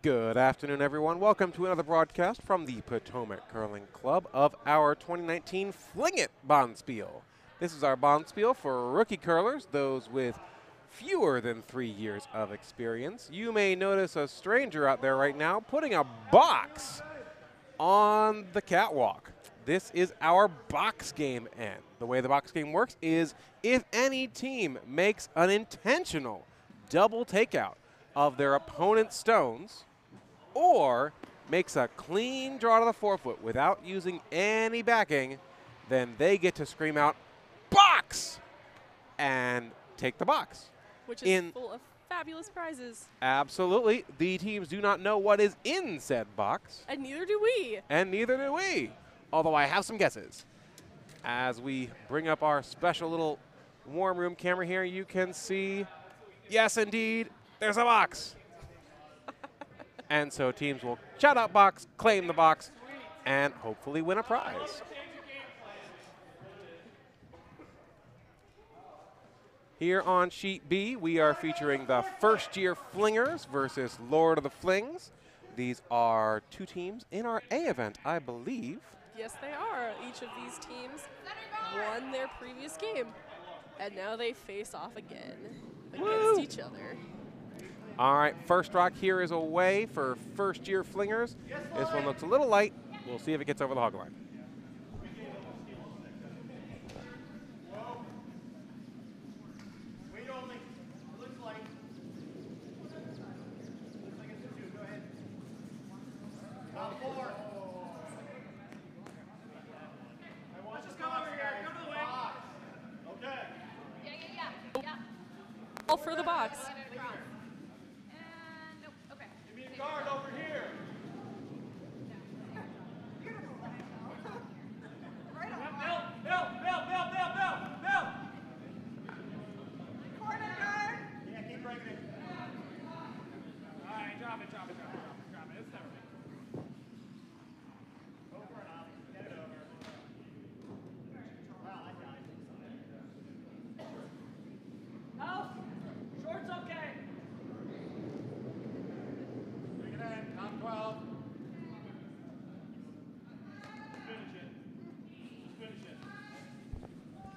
Good afternoon, everyone. Welcome to another broadcast from the Potomac Curling Club of our 2019 FlingIT Bonspiel. This is our Bonspiel for rookie curlers, those with fewer than 3 years of experience. You may notice a stranger out there right now putting a box on the catwalk. This is our box game, and the way the box game works is if any team makes an intentional double takeout of their opponent's stones or makes a clean draw to the forefoot without using any backing, then they get to scream out, "Box!" and take the box. Which is full of fabulous prizes. Absolutely. The teams do not know what is in said box. And neither do we. And neither do we. Although I have some guesses. As we bring up our special little warm room camera here, you can see, yes, indeed, there's a box. And so teams will shout out box, claim the box, and hopefully win a prize. Here on Sheet B, we are featuring the first-year Flingers versus Lord of the Flings. These are two teams in our A event, I believe. Yes, they are. Each of these teams won their previous game, and now they face off again against each other. All right, first rock here is away for first-year Flingers. This one looks a little light. We'll see if it gets over the hog line. All for the box. Guard over here. Bill. Corner guard. Yeah, keep breaking it. All right, drop it. It's never big. Over and up. Get it over. Well, I got it. No. Short's okay. Bring it in. Top 12. Finish it.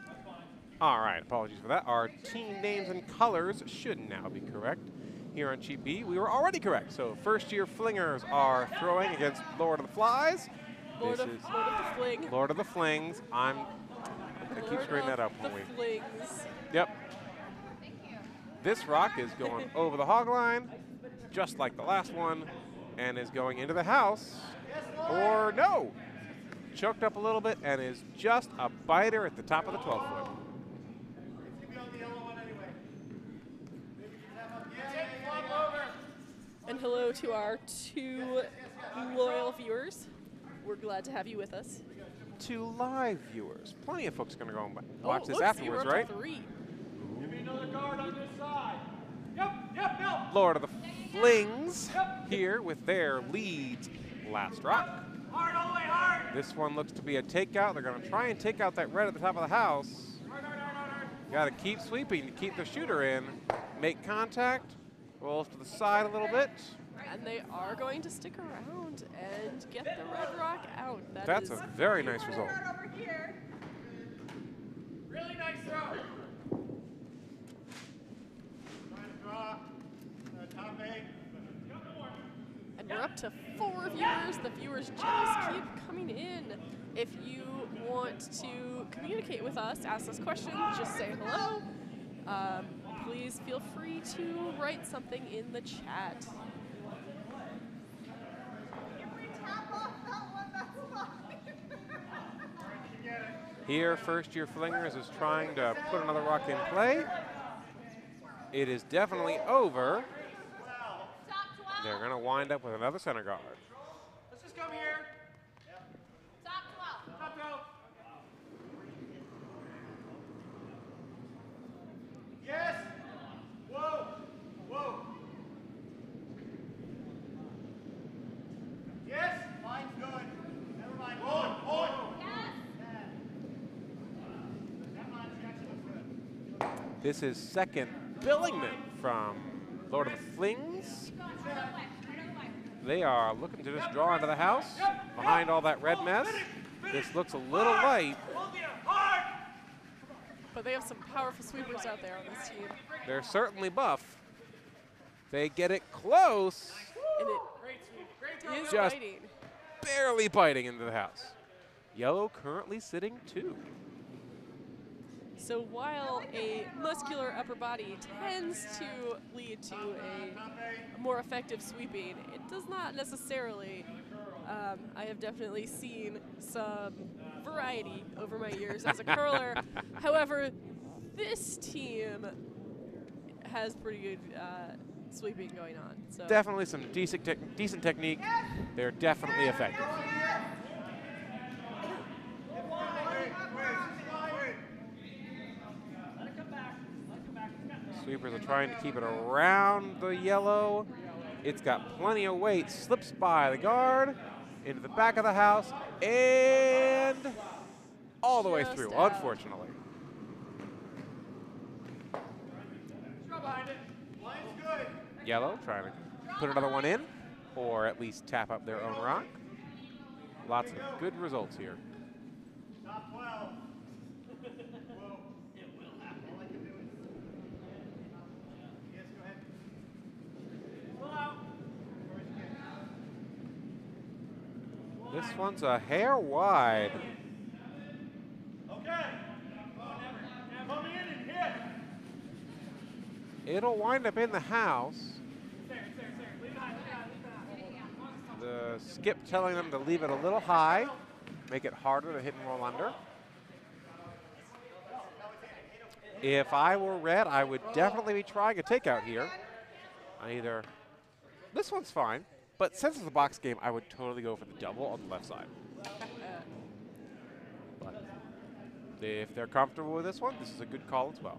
That's fine. All right, apologies for that. Our team names and colors should now be correct. Here on Sheet B, we were already correct. So first-year Flingers are throwing against Lord of the Flies. Lord of the Fling. Lord of the Flings. I keep screwing that up when we. Flings. Yep. This rock is going over the hog line, just like the last one, and is going into the house. Or no, choked up a little bit and is just a biter at the top of the 12-foot. And hello to our two loyal viewers. We're glad to have you with us. Two live viewers. Plenty of folks are going to go and watch this look, afterwards, we're up right? to 3. Give me another guard on this side. Yep, Bill. Lord of the Flings here with their leads last rock. Hard, all the way, hard. This one looks to be a takeout. They're going to try and take out that red at the top of the house. Hard. Got to keep sweeping to keep the shooter in. Make contact. Rolls to the side a little bit. And they are going to stick around and get the red rock out. That's a very nice result. Over here. Really nice throw. Trying to draw top 8. And we're up to 4 viewers. The viewers just keep coming in. If you want to communicate with us, ask us questions, just say hello. Please feel free to write something in the chat. Here, first-year Flingers is trying to put another rock in play. It is definitely over. They're going to wind up with another center guard. Let's just come here. Top 12. Yes. Whoa. Yes. Mine's good. Never mind. Hold. Yes. That mine's actually good. This is second Billingman from Lord of the Flings. They are looking to just draw into the house behind all that red mess. This looks a little light. But they have some powerful sweepers out there on this team. They're certainly buff. They get it close. And it is Just biting. barely biting into the house. Yellow currently sitting 2. So while a muscular upper body tends to lead to a more effective sweeping, it does not necessarily. I have definitely seen some variety over my years as a curler. However, this team has pretty good sweeping going on. So Definitely some decent technique. They're definitely effective. Sweepers are trying to keep it around the yellow. It's got plenty of weight. Slips by the guard, into the back of the house, and all the way Just through, out. unfortunately. Yellow trying to put another one in, or at least tap up their own rock. Lots of good results here. Top 12. This one's a hair wide. Okay. Come in and hit. It'll wind up in the house. The skip telling them to leave it a little high, make it harder to hit and roll under. If I were red, I would definitely be trying a takeout here. This one's fine, but since it's a box game, I would totally go for the double on the left side. But if they're comfortable with this one, this is a good call as well.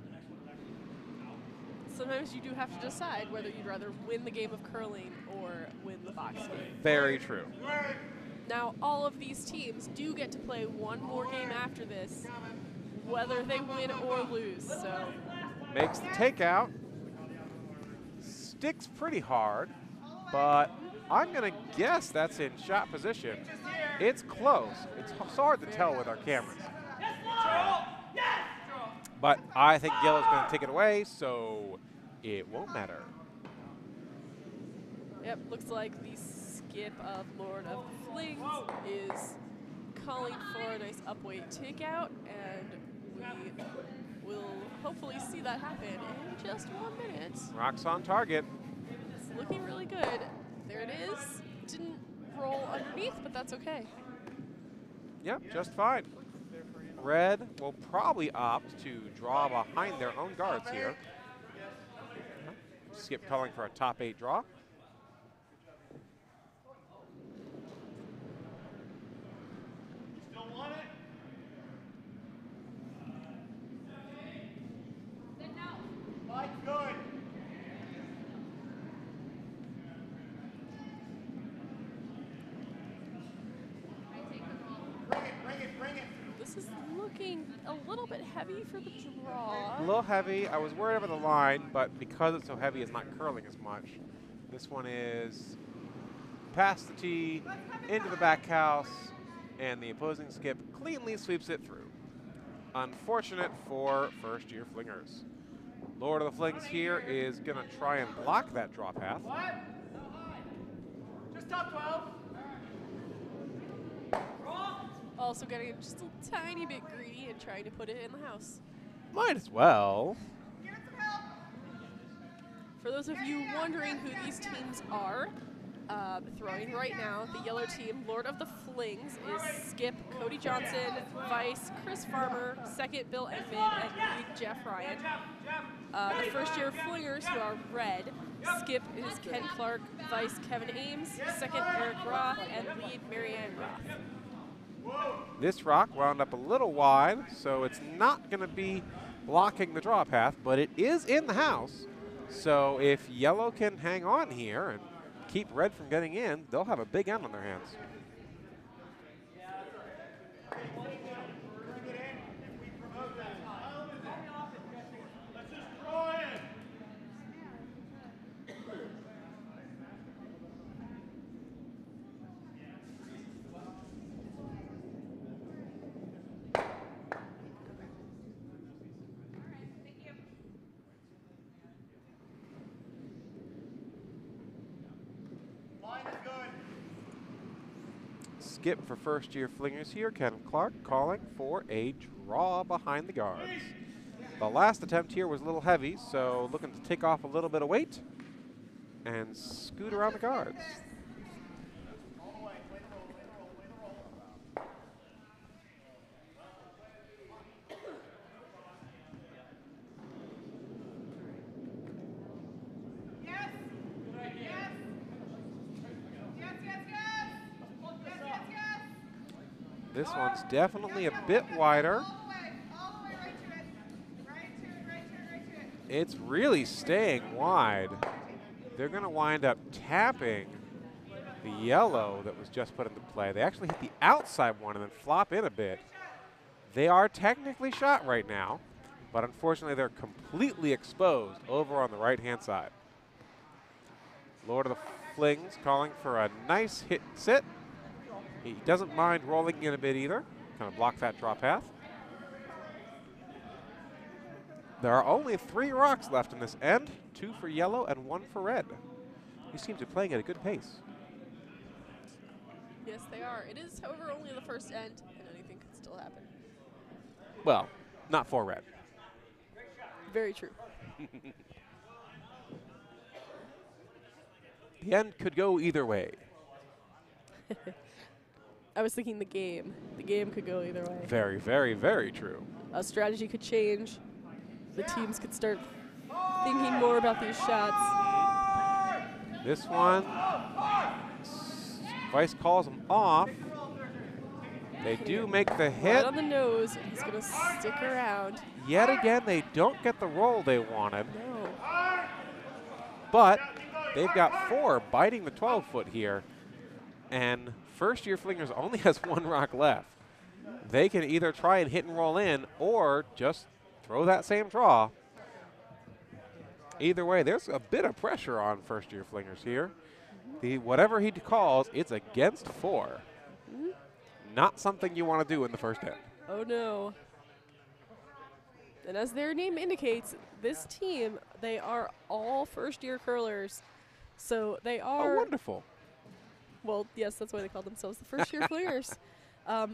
sometimes you do have to decide whether you'd rather win the game of curling or win the box game. Very true. Now, all of these teams do get to play one more game after this, whether they win or lose. So Makes the takeout. Sticks pretty hard, but I'm going to guess that's in shot position. It's close. It's hard to tell with our cameras. But I think yellow's going to take it away, so it won't matter. yep, looks like the skip of Lord of the Flings is calling for a nice upweight takeout, and we will hopefully see that happen in just 1 minute. Rock's on target. It's looking really good. There it is. Didn't roll underneath, but that's okay. Yep, just fine. Red will probably opt to draw behind their own guards here. Skip calling for a top 8 draw. Still want it? Mike, good. Bring it. This is looking a little bit heavy for the draw. A little heavy. I was worried about the line, but because it's so heavy, it's not curling as much. This one is past the tee, into the back house, and the opposing skip cleanly sweeps it through. Unfortunate for first-year flingers. Lord of the Flings here is going to try and block that draw path. What? Just top 12. Also getting just a tiny bit greedy and trying to put it in the house. Might as well. For those of you wondering who these teams are, throwing right now, the yellow team, Lord of the Flings, is Skip, Cody Johnson, Vice, Chris Farmer, second, Bill Edmond, and lead, Jeff Ryan. The first-year Flingers, who are red, Skip is Ken Clark, Vice, Kevin Ames, second, Eric Roth, and lead, Marianne Roth. This rock wound up a little wide, so it's not going to be blocking the draw path, but it is in the house. So if yellow can hang on here and keep red from getting in, they'll have a big end on their hands. skip for first-year flingers here. Ken Clark calling for a draw behind the guards. The last attempt here was a little heavy, so looking to take off a little bit of weight and scoot around the guards. This one's definitely a bit wider. It's really staying wide. They're going to wind up tapping the yellow that was just put into play. They actually hit the outside one and then flop in a bit. They are technically shot right now, but unfortunately they're completely exposed over on the right-hand side. Lord of the Flings calling for a nice hit and sit. He doesn't mind rolling in a bit either, kind of block that draw path. There are only 3 rocks left in this end, 2 for yellow and 1 for red. These teams are playing at a good pace. Yes, they are. It is, however, only the first end, and anything could still happen. Well, not for red. Very true. The end could go either way. I was thinking the game. The game could go either way. Very, very, very true. A strategy could change. The teams could start thinking more about these shots. This one, Vice calls him off. They do make the hit. Right on the nose. He's going to stick around. Yet again, they don't get the roll they wanted. No. But they've got 4 biting the 12-foot here. And first-year Flingers only has 1 rock left. They can either try and hit and roll in or just throw that same draw. Either way, there's a bit of pressure on first-year Flingers here. Whatever he calls, it's against 4. Not something you want to do in the first end. Oh, no. And as their name indicates, this team, they are all first-year curlers. So they are... Oh, wonderful. Well, yes, that's why they call themselves the first-year Flingers.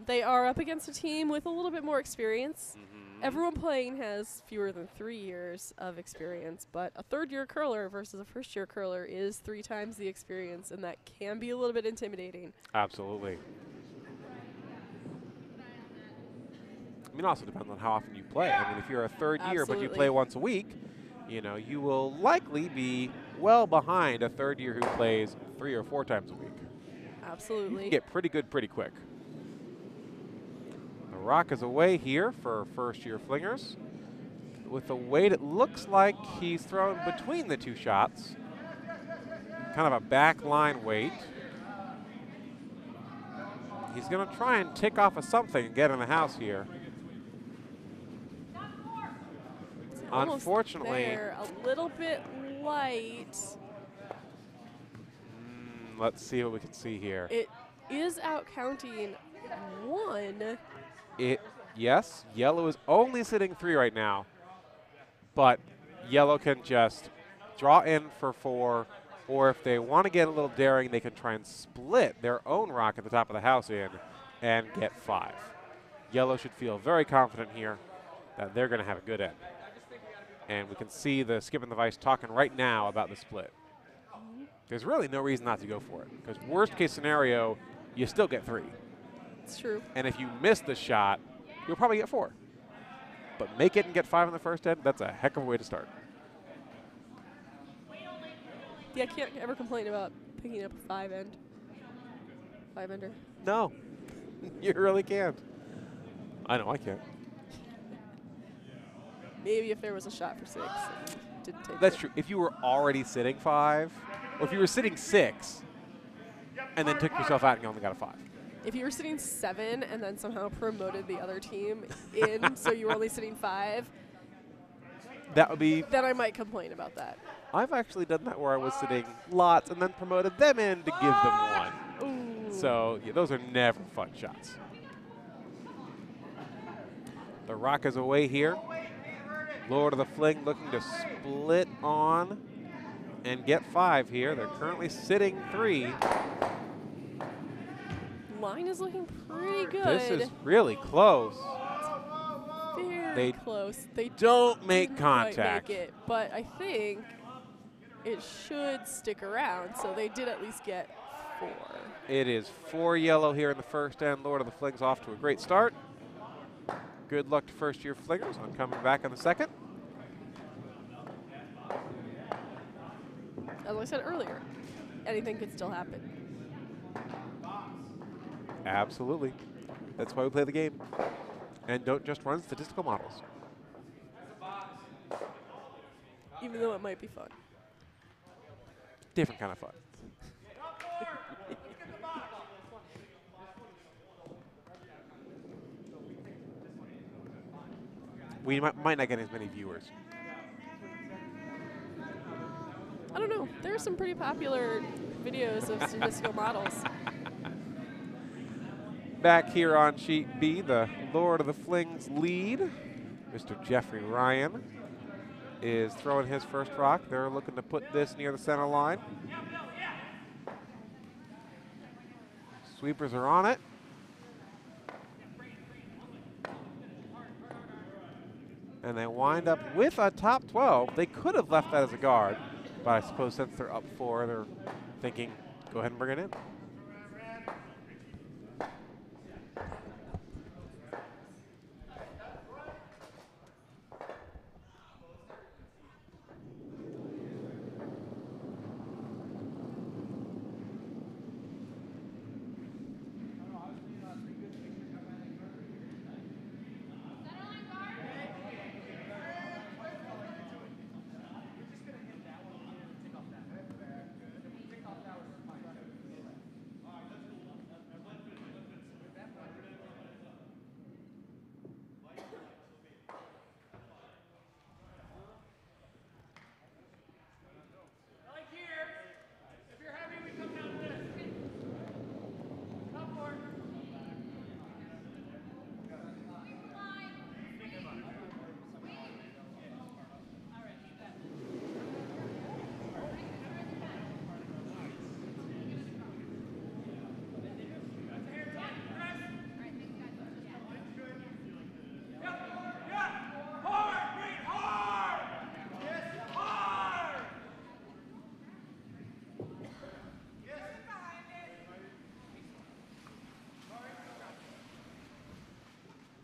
They are up against a team with a little bit more experience. Everyone playing has fewer than 3 years of experience, but a third-year curler versus a first-year curler is 3 times the experience, and that can be a little bit intimidating. Absolutely. I mean, it also depends on how often you play. I mean, if you're a third year but you play once a week, you know, you will likely be well behind a third year who plays 3 or 4 times a week. Absolutely. You can get pretty good pretty quick. The rock is away here for first-year Flingers. With the weight, it looks like he's thrown between the 2 shots. Kind of a back line weight. He's going to try and tick off of something and get in the house here. Unfortunately, there, a little bit light. Let's see what we can see here. It is out counting 1. Yes, yellow is only sitting 3 right now, but yellow can just draw in for 4, or if they want to get a little daring, they can try and split their own rock at the top of the house in and get 5. Yellow should feel very confident here that they're going to have a good end. And we can see the Skip and the Vice talking right now about the split. There's really no reason not to go for it, because worst case scenario, you still get 3. It's true. And if you miss the shot, you'll probably get 4. But make it and get 5 in the first end, that's a heck of a way to start. Yeah, I can't ever complain about picking up a 5-ender. No, you really can't. I know I can't. Maybe if there was a shot for 6 and didn't take That's it. true. If you were already sitting 5, or if you were sitting 6 and then took yourself out and you only got a 5. If you were sitting 7 and then somehow promoted the other team in, so you were only sitting 5, That would be... then I might complain about that. I've actually done that where I was sitting lots and then promoted them in to give them 1. Ooh. So yeah, those are never fun shots. The rock is away here. Lord of the Fling looking to split on and get 5 here. They're currently sitting 3. line is looking pretty good. This is really close. Very close. They Don't make didn't quite contact. make it, but I think it should stick around, so they did at least get 4. It is 4 yellow here in the first end. Lord of the Flings off to a great start. Good luck to first-year Flingers on coming back in the second. As I said earlier, anything could still happen. Absolutely. That's why we play the game. And don't just run statistical models. Even though it might be fun. Different kind of fun. We might not get as many viewers. I don't know. There are some pretty popular videos of statistical models. Back here on sheet B, the Lord of the Flings lead, Mr. Jeffrey Ryan, is throwing his first rock. They're looking to put this near the center line. Sweepers are on it. And they wind up with a top 12. They could have left that as a guard, but I suppose since they're up 4, they're thinking, go ahead and bring it in.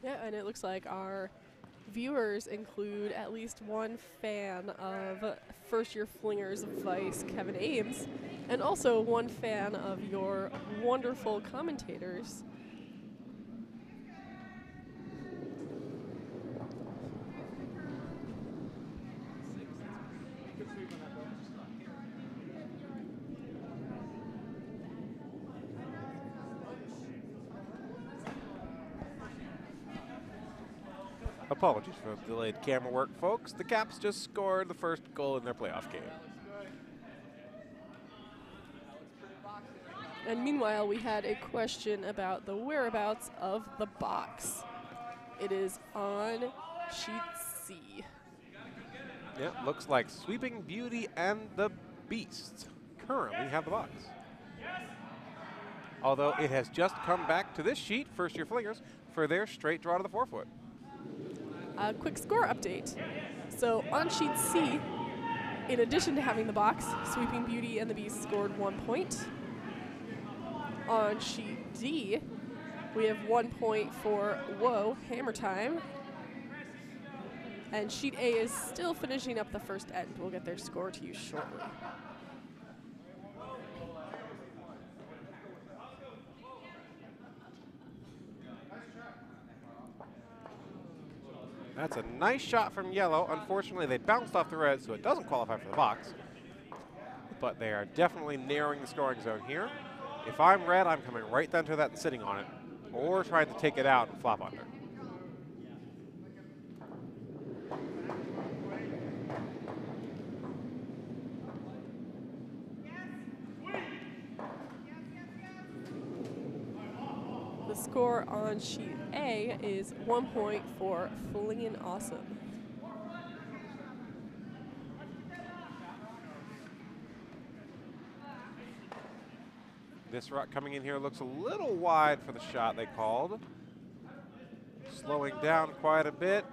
Yeah, and it looks like our viewers include at least one fan of first-year Flingers Vice, Kevin Ames, and also one fan of your wonderful commentators. Apologies for the delayed camera work, folks. The Caps just scored the first goal in their playoff game. And meanwhile, we had a question about the whereabouts of the box. It is on sheet C. Yeah, looks like Sweeping Beauty and the Beast currently have the box. Although it has just come back to this sheet, first-year Flingers, for their straight draw to the forefoot. A quick score update. So on sheet C, in addition to having the box, Sweeping Beauty and the Beast scored 1 point. On sheet D, we have 1 point for Whoa, Hammer Time. And sheet A is still finishing up the first end. We'll get their score to you shortly. That's a nice shot from yellow. Unfortunately, they bounced off the red, so it doesn't qualify for the box. But they are definitely narrowing the scoring zone here. If I'm red, I'm coming right down to that and sitting on it, or trying to take it out and flop under. The score on sheet A is 1 point for FlingIT Awesome. This rock coming in here looks a little wide for the shot they called. Slowing down quite a bit.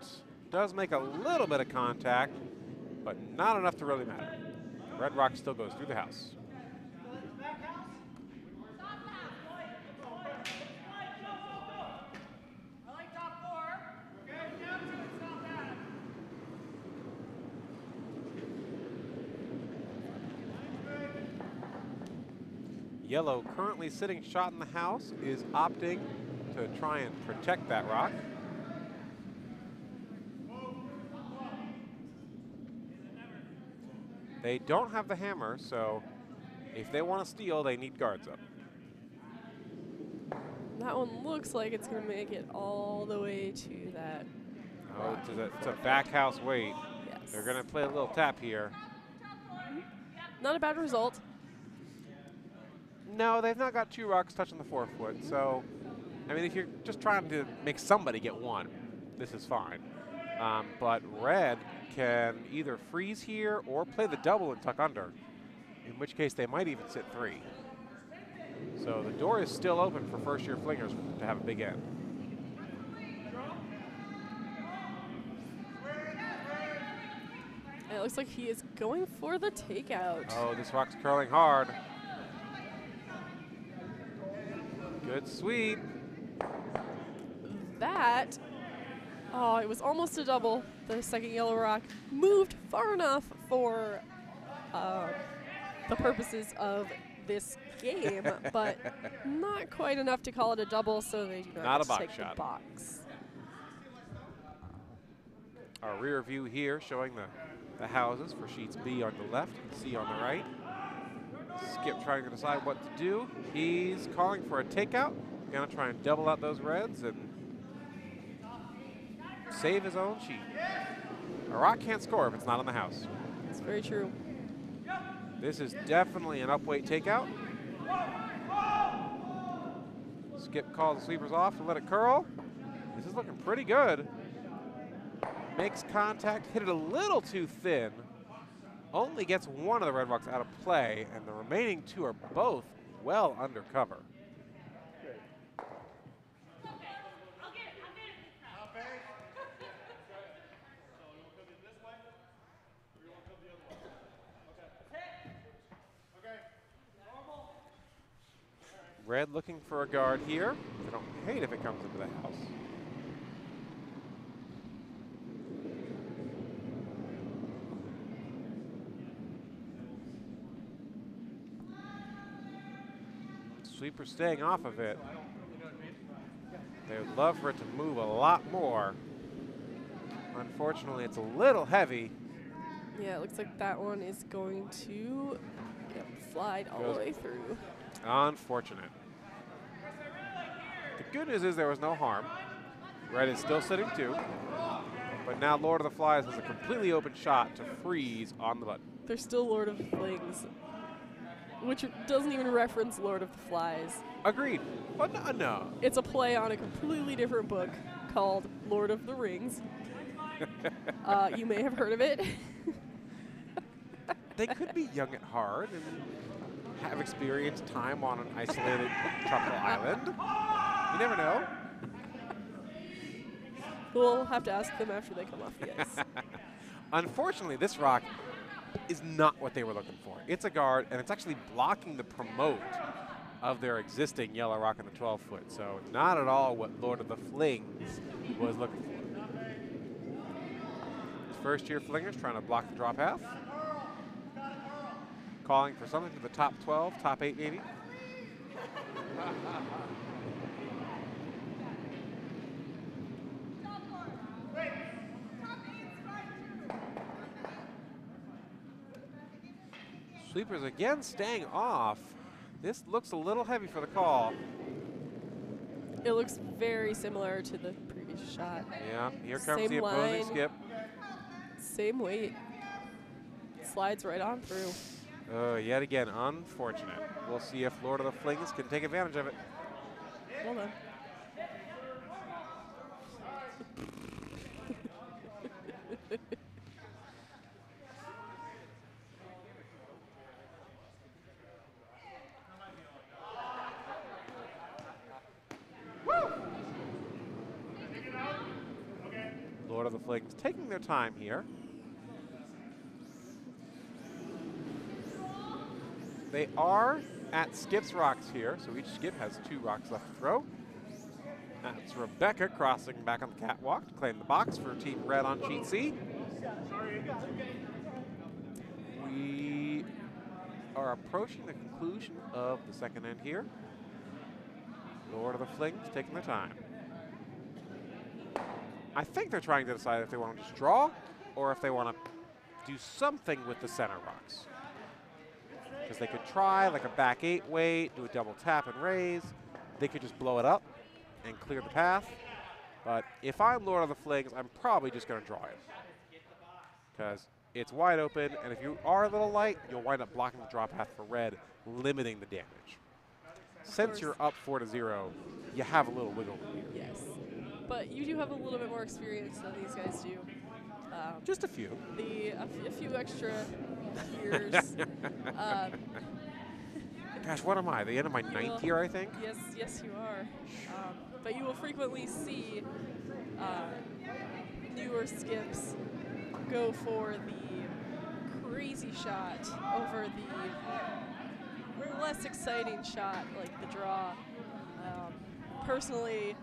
Does make a little bit of contact, but not enough to really matter. Red rock still goes through the house. Yellow, currently sitting shot in the house, is opting to try and protect that rock. They don't have the hammer, so if they want to steal, they need guards up. That one looks like it's going to make it all the way to that. Oh, it's a back house wait. Yes. They're going to play a little tap here. Not a bad result. No, they've not got 2 rocks touching the 4-foot, so, I mean, if you're just trying to make somebody get 1, this is fine. But red can either freeze here or play the double and tuck under, in which case they might even sit 3. So the door is still open for first-year flingers to have a big end. It looks like he is going for the takeout. Oh, this rock's curling hard. Good sweep. That, oh, it was almost a double. The second yellow rock moved far enough for the purposes of this game, but not quite enough to call it a double, so they do Not not a get box to take shot. the box. Our rear view here showing the houses for sheets B on the left and C on the right. Skip trying to decide what to do. He's calling for a takeout. Gonna try and double out those reds and save his own sheet. A rock can't score if it's not in the house. It's very true. This is definitely an upweight takeout. Skip calls the sweepers off to let it curl. This is looking pretty good. Makes contact, hit it a little too thin. Only gets 1 of the red rocks out of play, and the remaining 2 are both well under cover. Red looking for a guard here. They don't hate if it comes into the house. Sweeper staying off of it. They would love for it to move a lot more. Unfortunately, it's a little heavy. Yeah, it looks like that one is going to slide all the way through. Unfortunate. The good news is there was no harm. Red is still sitting 2. But now Lord of the Flies has a completely open shot to freeze on the button. They're still Lord of the Flings, which doesn't even reference Lord of the Flies. Agreed. But no. It's a play on a completely different book called Lord of the Rings. You may have heard of it. They could be young at heart and have experienced time on an isolated tropical island. You never know. We'll have to ask them after they come off the ice. Unfortunately, this rock is not what they were looking for. It's a guard, and it's actually blocking the promote of their existing yellow rock in the 12-foot. So not at all what Lord of the Flings was looking for. First-year flingers trying to block the drop half. Calling for something to the top 12, top 8 maybe. Sweepers again staying off. This looks a little heavy for the call. It looks very similar to the previous shot. Yeah, here comes Same the opposing line. skip. Same weight. Slides right on through. Yet again, unfortunate. We'll see if Lord of the Flings can take advantage of it. Well done. Lord of the Flings taking their time here. They are at Skip's rocks here, so each Skip has 2 rocks left to throw. That's Rebecca crossing back on the catwalk to claim the box for Team Red on Sheet C. We are approaching the conclusion of the second end here. Lord of the Flings taking their time. I think they're trying to decide if they want to just draw or if they want to do something with the center rocks. Because they could try like a back 8 weight, do a double tap and raise. They could just blow it up and clear the path. But if I'm Lord of the Flings, I'm probably just going to draw it. Because it's wide open, and if you are a little light, you'll wind up blocking the draw path for red, limiting the damage. Since you're up 4-0, you have a little wiggle room here. Yes. But you do have a little bit more experience than these guys do. Just a few. A few extra years. Gosh, what am I? The end of my 9th year, I think? Yes, you are. But you will frequently see newer skips go for the crazy shot over the less exciting shot, like the draw. Personally,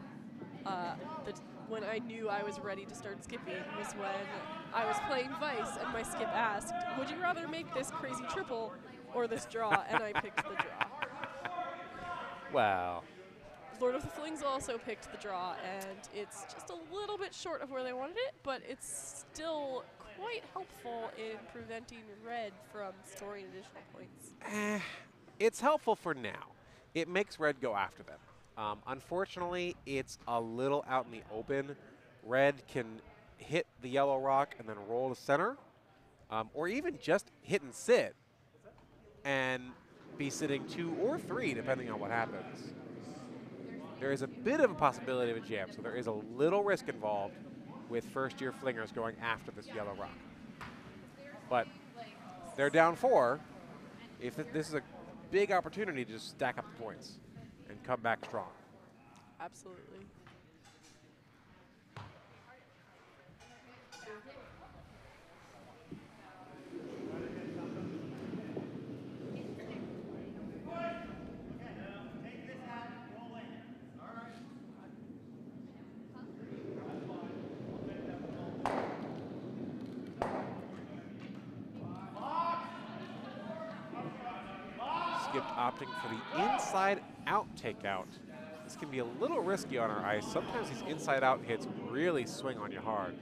when I knew I was ready to start skipping was when I was playing Vice and my skip asked, would you rather make this crazy triple or this draw? And I picked the draw. Wow. Lord of the Flings also picked the draw, and it's just a little bit short of where they wanted it, but it's still quite helpful in preventing red from scoring additional points. It's helpful for now. It makes red go after them. Unfortunately, it's a little out in the open. Red can hit the yellow rock and then roll to center, or even just hit and sit and be sitting 2 or 3, depending on what happens. There is a bit of a possibility of a jam, so there is a little risk involved with first-year flingers going after this yellow rock. But they're down 4. If this is a big opportunity to just stack up the points and come back strong. Absolutely. Skip opting for the inside-out takeout. This can be a little risky on our ice. Sometimes these inside-out hits really swing on you hard.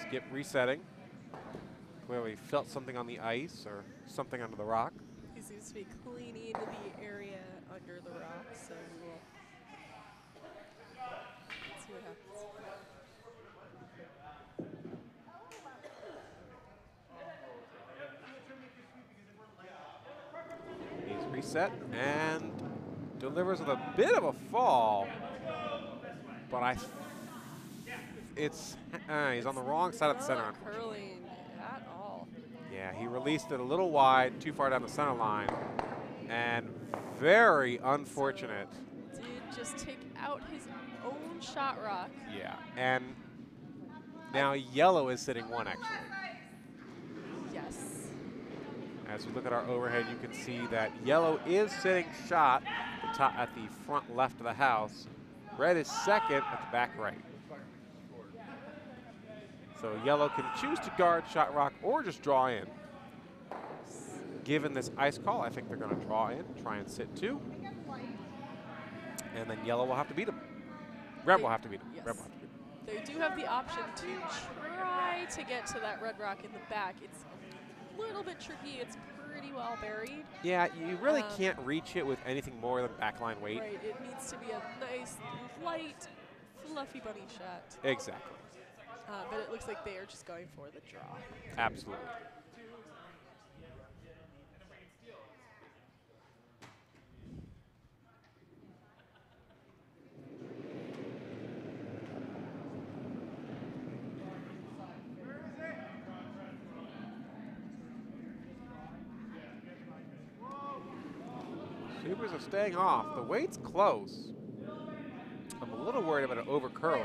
Skip resetting. Clearly felt something on the ice or something under the rock. He seems to be cleaning the area under the rock, so we'll see what happens. He's reset and delivers with a bit of a fall, but he's on the wrong side of the center. Not curling at all. Yeah, he released it a little wide, too far down the center line, and very unfortunate. Did just take out his own shot rock. Yeah, and now yellow is sitting 1 actually. Yes. As we look at our overhead, you can see that yellow is sitting shot at the front left of the house. Red is second at the back right. So yellow can choose to guard shot rock or just draw in. Given this ice call, I think they're going to draw in, try and sit 2. And then yellow will have to beat him. Red will have to beat him. Yes. Red will have to beat him. They do have the option to try to get to that red rock in the back. It's a little bit tricky. It's pretty well buried. Yeah, you really can't reach it with anything more than backline weight. Right, it needs to be a nice, light, fluffy bunny shot. Exactly. But it looks like they are just going for the draw. Absolutely. Supers are staying off. The weight's close. I'm a little worried about it over curling.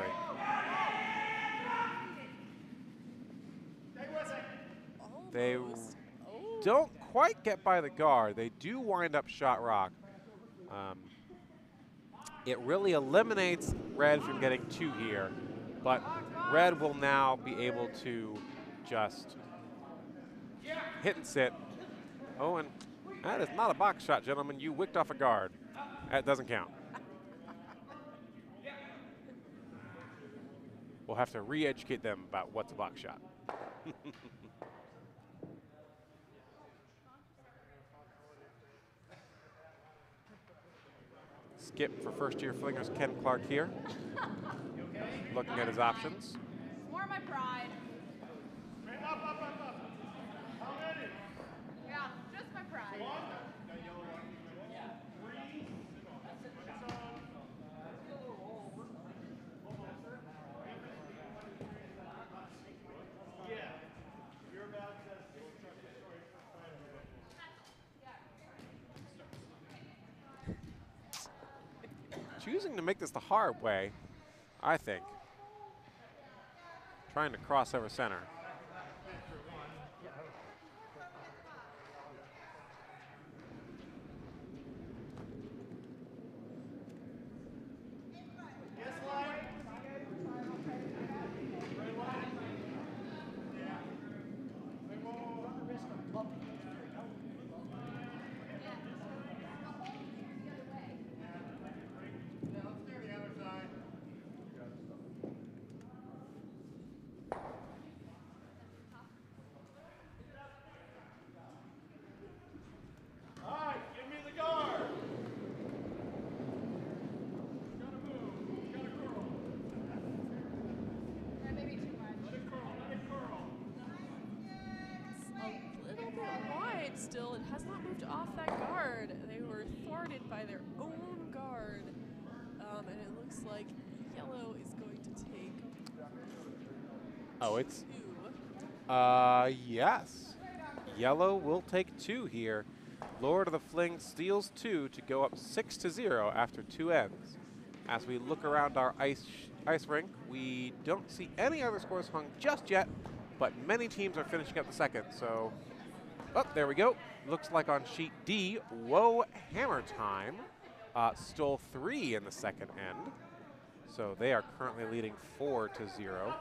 They Almost. Oh. don't quite get by the guard. They do wind up shot rock. It really eliminates red from getting 2 here, but red will now be able to just hit and sit. Oh, and that is not a box shot, gentlemen. You wicked off a guard. That doesn't count. We'll have to re-educate them about what's a box shot. Skip for first-year flingers Ken Clark here. Looking at his options. More my pride. Yeah, just my pride. Choosing to make this the hard way, I think. Trying to cross over center. Still, it has not moved off that guard. They were thwarted by their own guard. And it looks like yellow is going to take Oh, it's 2. yes. Yellow will take 2 here. Lord of the Fling steals 2 to go up 6-0 after 2 ends. As we look around our ice rink, we don't see any other scores hung just yet, but many teams are finishing up the second, so oh, there we go. Looks like on sheet D, Whoa Hammer Time stole 3 in the second end. So they are currently leading 4-0.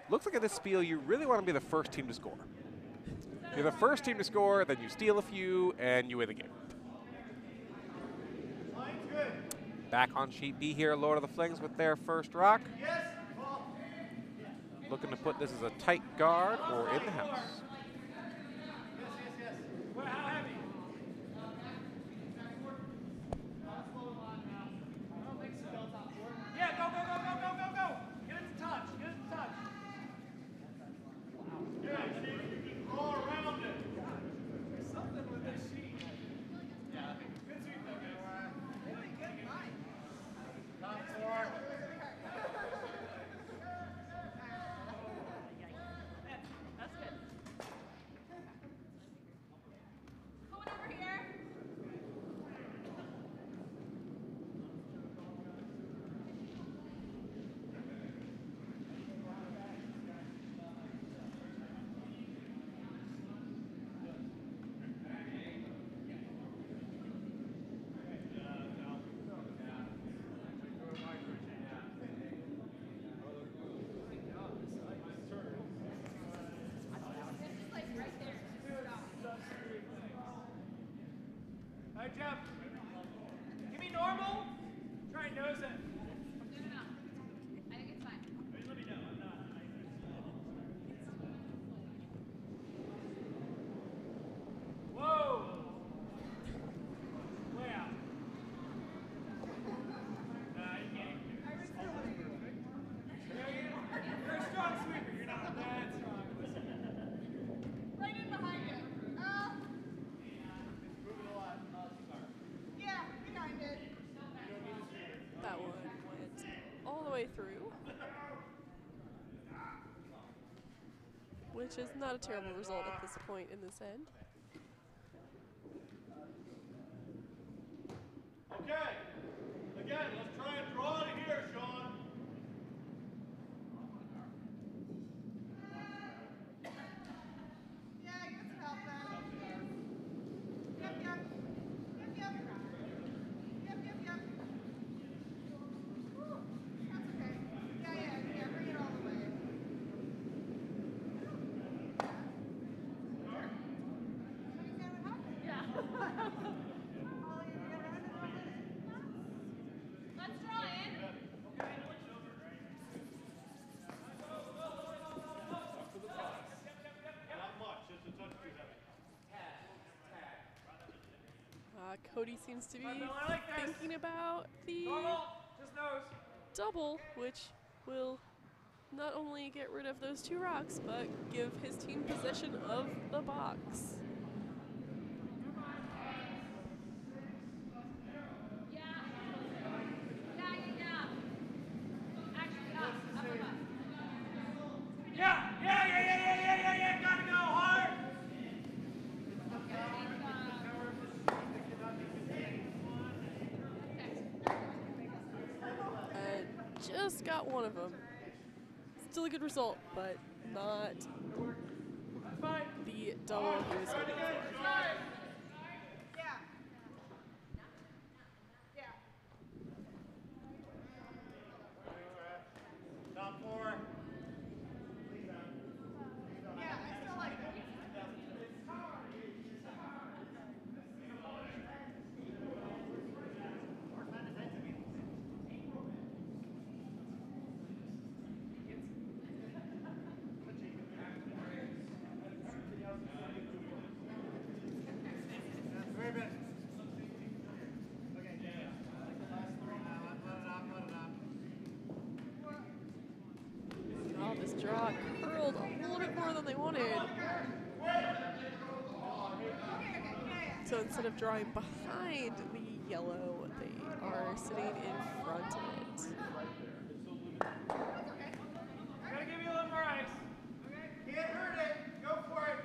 Looks like at this spiel, you really want to be the first team to score. You're the first team to score, then you steal a few, and you win the game. Back on sheet B here, Lord of the Flings with their first rock. Looking to put this as a tight guard or in the house. Hey, Jeff. Give me normal. Try and nose it. No. I think it's fine. Let me know. I'm not. Whoa. Way out. Nah, you can't. You're a strong sweeper. You're not that strong. Right in behind him. Yeah, behind it. That one went all the way through, which is not a terrible result at this point in this end. Cody seems to be Alright, Bill, I like this. thinking about the Normal. Just nose. double, which will not only get rid of those 2 rocks, but give his team possession of the box. Yeah. Gotta go hard. And just got one of them. Still a good result, but not Fine. the double he was hoping for. Yeah. Yeah. Top 4. Yeah, I still like it. Oh, this draw curled a little bit more than they wanted. So instead of drawing behind the yellow, they are sitting in front of it. Gotta give you a little more ice. Can't hurt it. Go for it.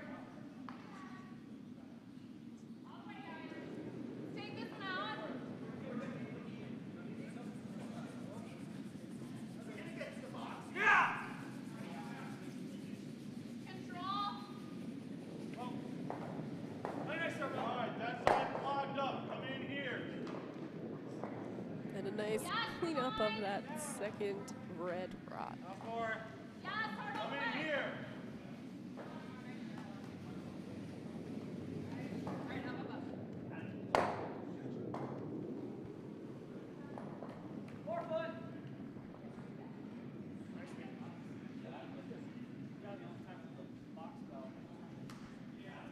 Take this one out. Yeah. Control. Play nice circle. All right, that side clogged up. Come in here. And a nice cleanup of that second red rock. Top 4. Come in here.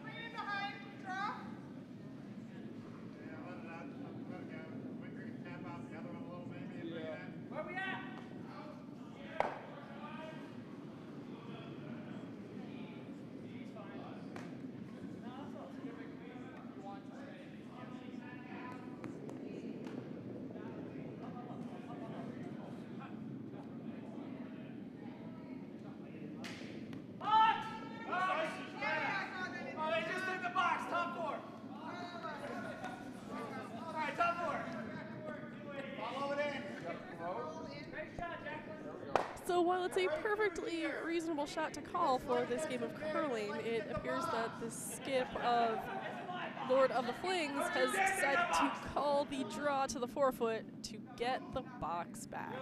Bring it in behind. Draw. Yeah, let it out. Let it go. Wait for you to tap out the other one a little maybe and bring it in. Where we at? Oh, they just did the box. Top 4. All right, top 4. Follow it in. Great shot, Jacqueline. So while it's a perfectly reasonable shot to call for this game of curling, it appears that the skip of Lord of the Flings has decided to call the draw to the 4-foot to get the box back.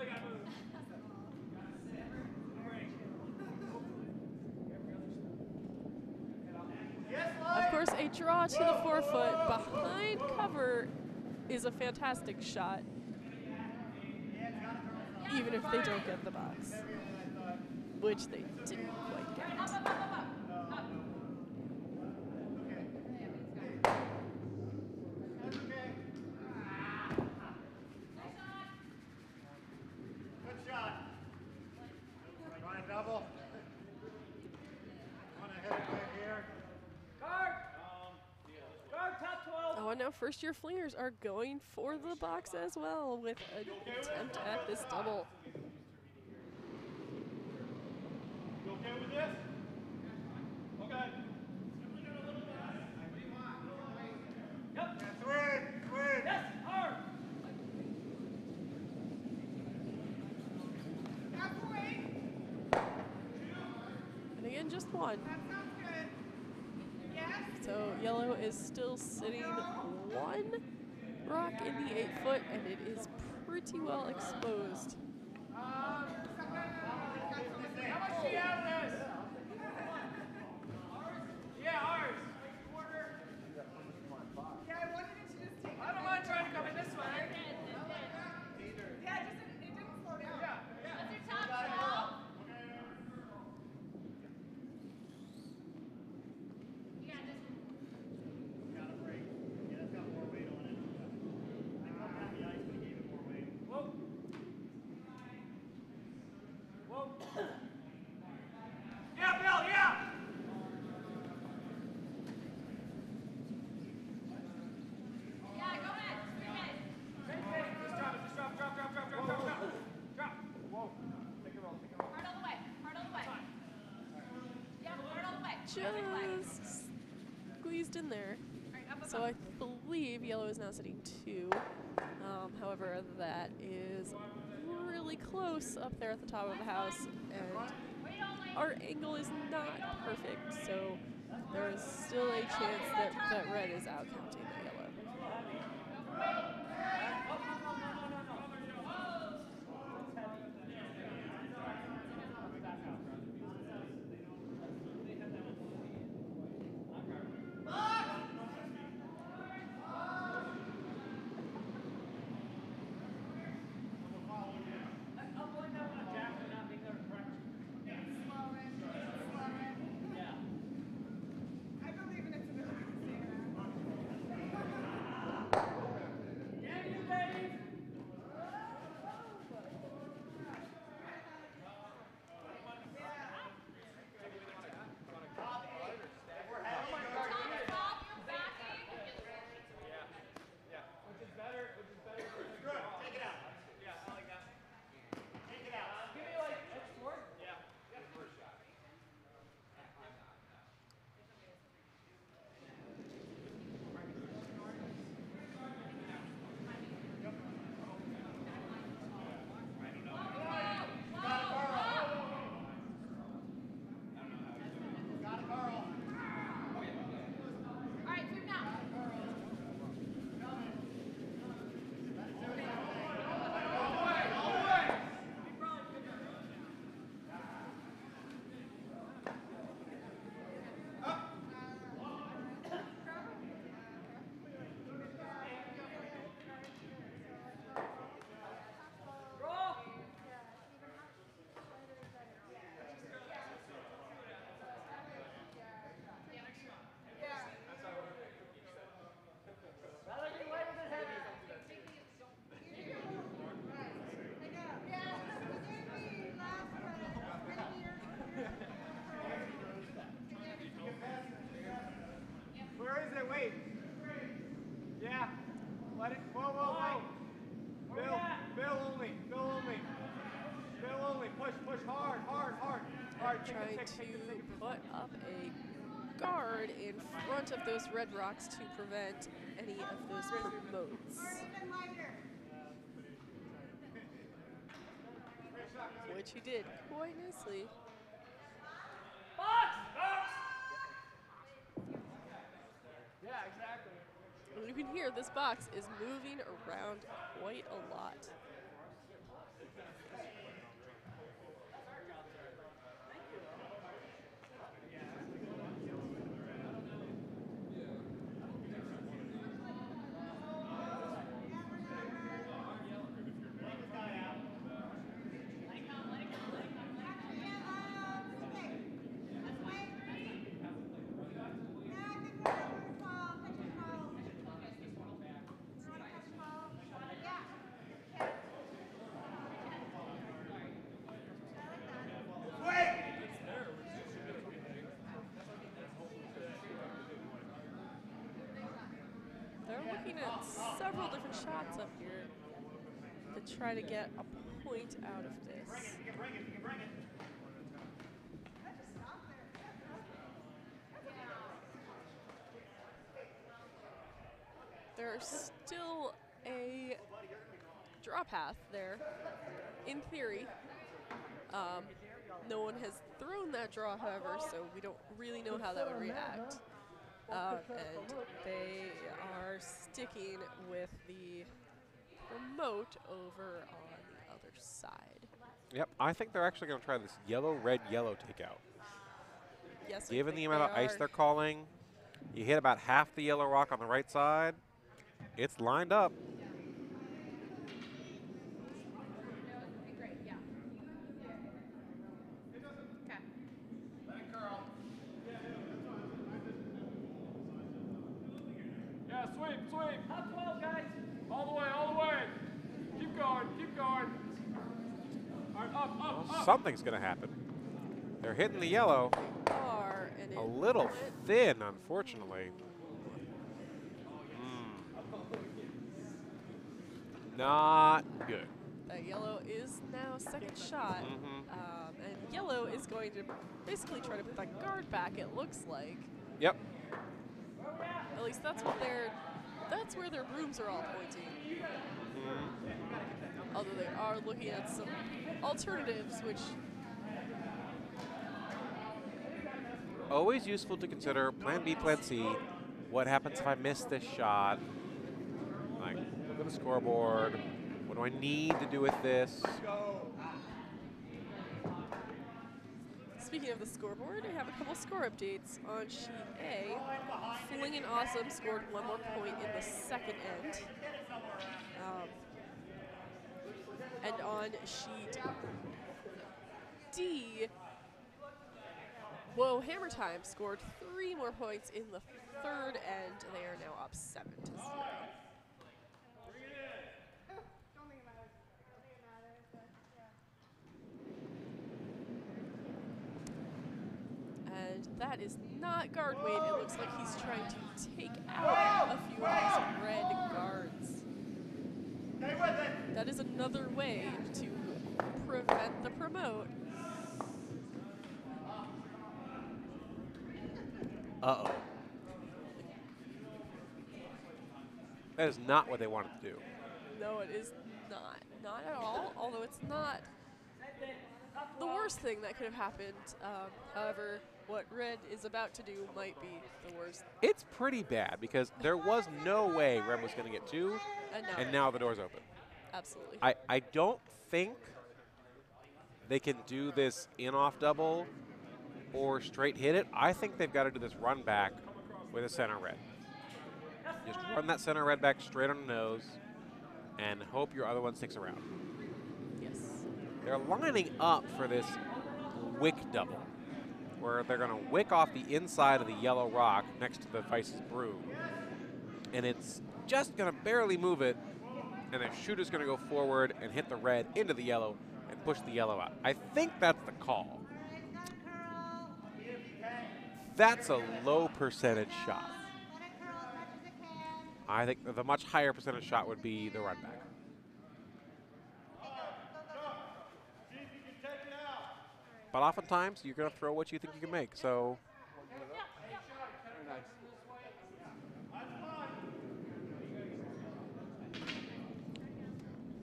Of course, a draw to the 4-foot behind cover is a fantastic shot, even if they don't get the box, which they didn't quite get. Good shot. Try a double. Want to hit it right here. Guard. Guard, top 12. Oh, and now first-year flingers are going for the box as well with an attempt at this double. You okay with this? Okay. Yep. Swing. Yes, hard. Halfway. And again, just one. That sounds good. Yes. So yellow is still sitting 1 rock in the 8-foot, and it is pretty well exposed. How much do you have of this? Yeah, ours. Yeah, I wanted it to just take. I don't mind trying to come in this way. Yeah, it didn't slow down. Yeah. What's your top 12? Got a break. Yeah, that's got more weight on it. just squeezed in there. So I believe yellow is now sitting 2. However, that is really close up there at the top of the house, and our angle is not perfect, so there is still a chance that red is out counting the yellow. I believe in its ability to stay around. Where is it? Wait. Yeah. Let it. Whoa, whoa, whoa. Bill. Bill only. Bill only. Bill only. Push, push hard, hard, hard. Hard. Take the Trying tick, take the to tick. put up a guard in front of those red rocks to prevent any of those promotes, Even lighter. which he did quite nicely. Yeah, exactly. And you can hear this box is moving around quite a lot. They're looking at several different shots up here to try to get a point out of this. There's still a draw path there, in theory. No one has thrown that draw, however, so we don't really know how that would react. And they are sticking with the promote over on the other side. Yep, I think they're actually going to try this yellow, red, yellow takeout. Yes, Given I the think amount of ice they're calling, you hit about half the yellow rock on the right side. It's lined up. Yeah, sweep, sweep. Top 12, guys. All the way, all the way. Keep going, keep going. All right, up, up, Well, up. something's going to happen. They're hitting the yellow. Are, and A it little went thin, unfortunately. Not good. That yellow is now second shot, Mhm. and yellow is going to basically try to put that guard back, it looks like. Yep. At least that's where their brooms are all pointing. Although they are looking at some alternatives, which Always useful to consider plan B, plan C. What happens if I miss this shot? Like, look at the scoreboard. What do I need to do with this? speaking of the scoreboard, we have a couple score updates on sheet A. FlingIT Awesome scored 1 more point in the second end. And on sheet D, Whoa Hammer Time scored 3 more points in the third end. They are now up 7-0. Don't think it matters. Don't think it matters, but yeah. And that is not guard weight. It looks like he's trying to take out a few of these red guards. Stay with it. That is another way to prevent the promote. Uh-oh. That is not what they wanted to do. No, it is not. Not at all, although it's not the worst thing that could have happened. However, what Red is about to do might be the worst. It's pretty bad because there was no way Red was going to get 2, and now the door's open. Absolutely. I don't think they can do this in-off double or straight hit it. I think they've got to do this run back with a center red. Just run that center red back straight on the nose and hope your other one sticks around. Yes. They're lining up for this wick double, where they're going to wick off the inside of the yellow rock next to the Vice's broom. And it's just going to barely move it, and the shooter's going to go forward and hit the red into the yellow and push the yellow out. I think that's the call. That's a low percentage shot. I think the much higher percentage shot would be the run back. But oftentimes, you're going to throw what you think you can make. So,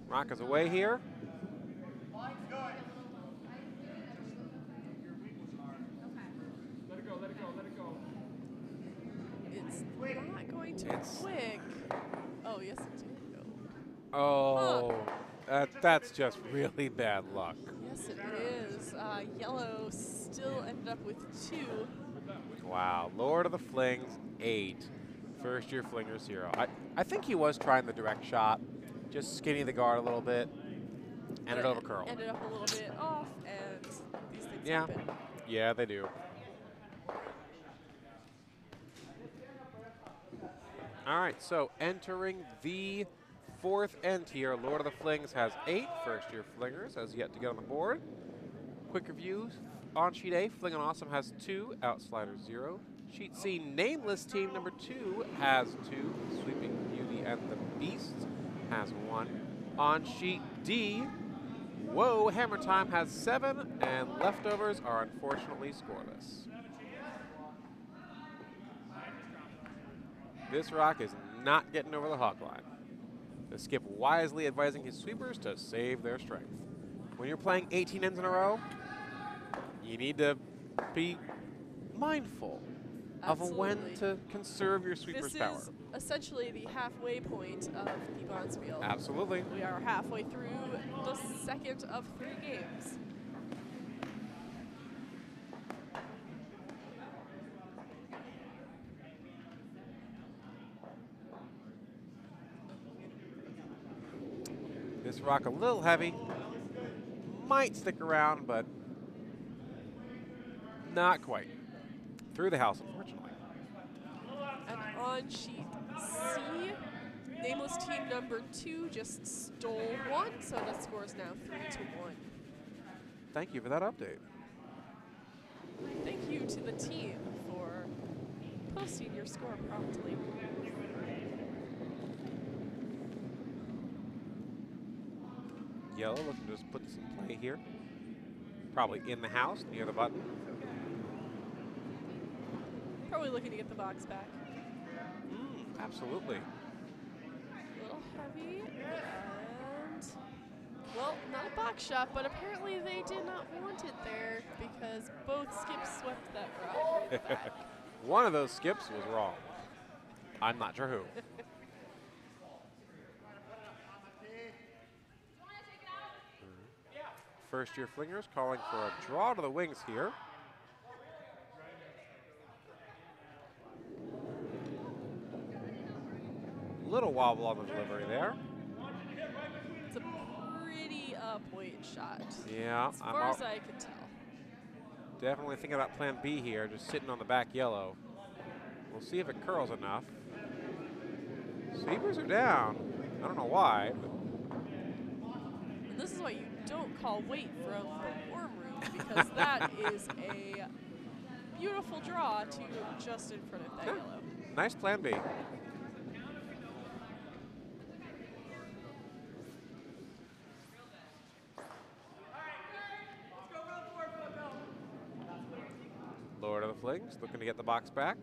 Rock is away here. It's not going to quick. Oh, yes, it did go. Oh, that's just really bad luck. Yes, it is. Yellow still ended up with 2. Wow, Lord of the Flings, 8. First-year Flinger 0. I think he was trying the direct shot, just skinny the guard a little bit, and it over curl. Ended up a little bit off, and these things Yeah, happen. yeah, they do. All right, so entering the 4th end here, Lord of the Flings has 8. First-year Flingers has yet to get on the board. Quick reviews. On sheet A, FlingIT Awesome has 2, Outslider 0. Sheet C, Nameless Team number 2 has 2. Sweeping Beauty and the Beast has 1. On sheet D, Whoa Hammer Time has 7, and Leftovers are unfortunately scoreless. This rock is not getting over the hog line. The skip wisely advising his sweepers to save their strength. When you're playing 18 ends in a row, you need to be mindful of when to conserve your sweeper's power. This is essentially the halfway point of the Bonspiel. Absolutely. We are halfway through the second of 3 games. This rock a little heavy. Might stick around, but not quite. Through the house, unfortunately. And on sheet C, Nameless Team number 2 just stole 1, so the score is now 3-1. Thank you for that update. Thank you to the team for posting your score promptly. Yellow looking to just put this in play here. Probably in the house near the button. Probably looking to get the box back. Absolutely. A little heavy, and well, not a box shot, but apparently they did not want it there because both skips swept that rock right back. One of those skips was wrong. I'm not sure who. First-year flingers calling for a draw to the wings here. Little wobble on the delivery there. It's a pretty up-weight shot. Yeah, as far as I can tell. Definitely thinking about plan B here, just sitting on the back yellow. We'll see if it curls enough. Sweepers are down. I don't know why. But And this is why you don't call weight from the worm room, because that is a beautiful draw to just in front of that yeah, yellow. nice plan B. Lord of the Flings looking to get the box back.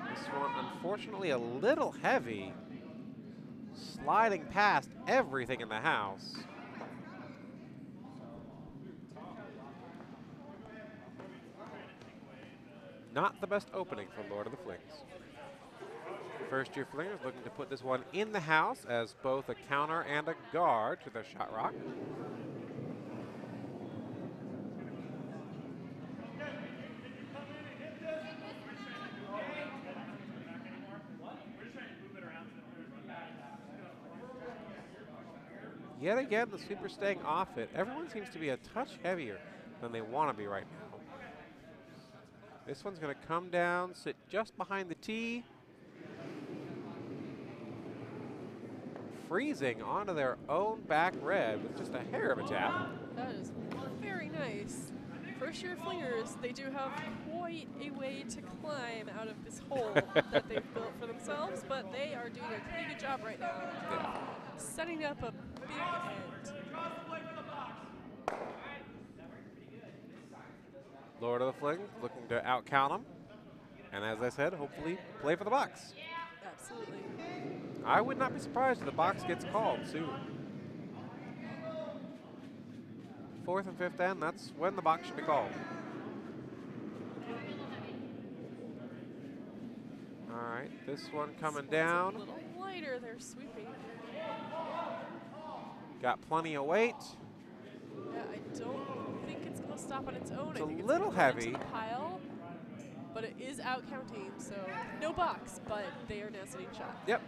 This one, unfortunately, a little heavy, sliding past everything in the house. Not the best opening for Lord of the Flings. First-year flingers looking to put this one in the house as both a counter and a guard to their shot rock. Yet again, the sweeper staying off it. Everyone seems to be a touch heavier than they want to be right now. This one's going to come down, sit just behind the tee. Freezing onto their own back red with just a hair of a tap. That is very nice. First year flingers, they do have quite a way to climb out of this hole that they've built for themselves, but they are doing a pretty good job right now. Yeah. Setting up a big end. Lord of the Fling looking to outcount them. And as I said, hopefully play for the box. Absolutely. I would not be surprised if the box gets called soon. Fourth and fifth end, that's when the box should be called. All right, this one coming down. A little lighter, they're sweeping. Got plenty of weight. Yeah, I don't think it's going to stop on its own. It's I think a it's little gonna go into heavy. the pile, but it is out counting, so no box, but they are now sitting shot. Yep.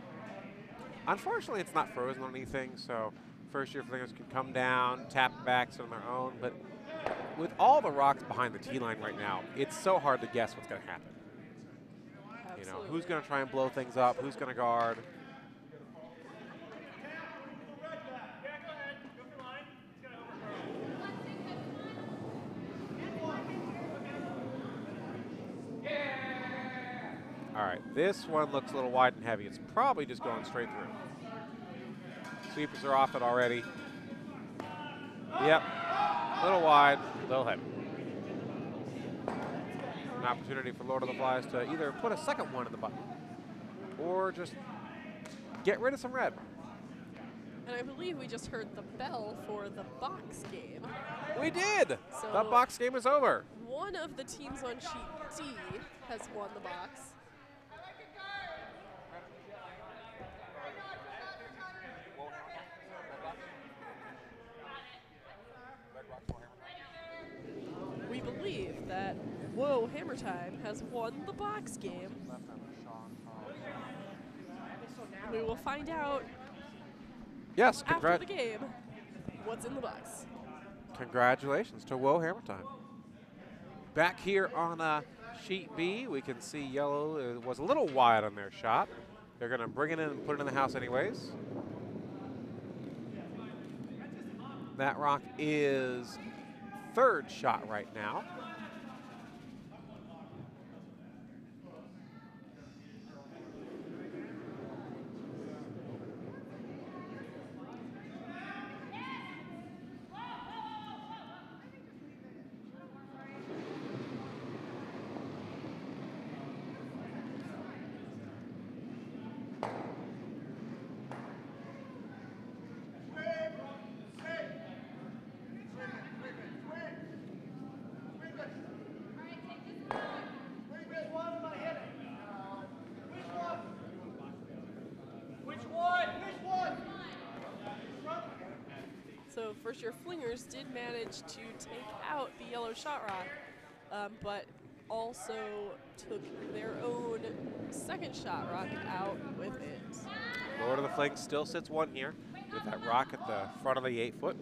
Unfortunately, it's not frozen on anything, so first-year flingers can come down, tap backs on their own. But with all the rocks behind the tee line right now, it's so hard to guess what's going to happen. Absolutely. You know, who's going to try and blow things up? Who's going to guard? All right, this one looks a little wide and heavy. It's probably just going straight through. Sweepers are off it already. Yep, a little wide, a little heavy. An opportunity for Lord of the Flies to either put a second one in the button or just get rid of some red. And I believe we just heard the bell for the box game. We did! So the box game is over. One of the teams on sheet D has won the box. We believe that Whoa Hammer Time has won the box game. We will find out Yes, after the game what's in the box. Congratulations to Whoa Hammer Time. Back here on sheet B, we can see yellow was a little wide on their shot. They're going to bring it in and put it in the house anyways. That rock is third shot right now. So first-year Flingers did manage to take out the yellow shot rock, but also took their own second shot rock out with it. Lord of the Flings still sits one here with that rock at the front of the 8-foot.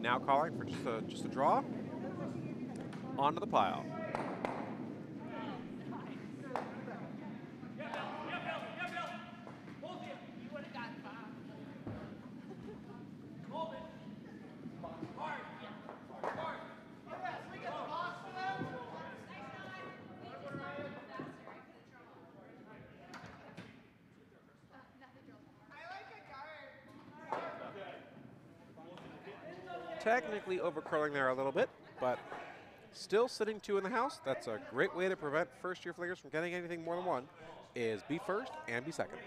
Now calling for just a draw onto the pile. Technically over-curling there a little bit, but still sitting 2 in the house. That's a great way to prevent first-year Flingers from getting anything more than one, is be first and be second.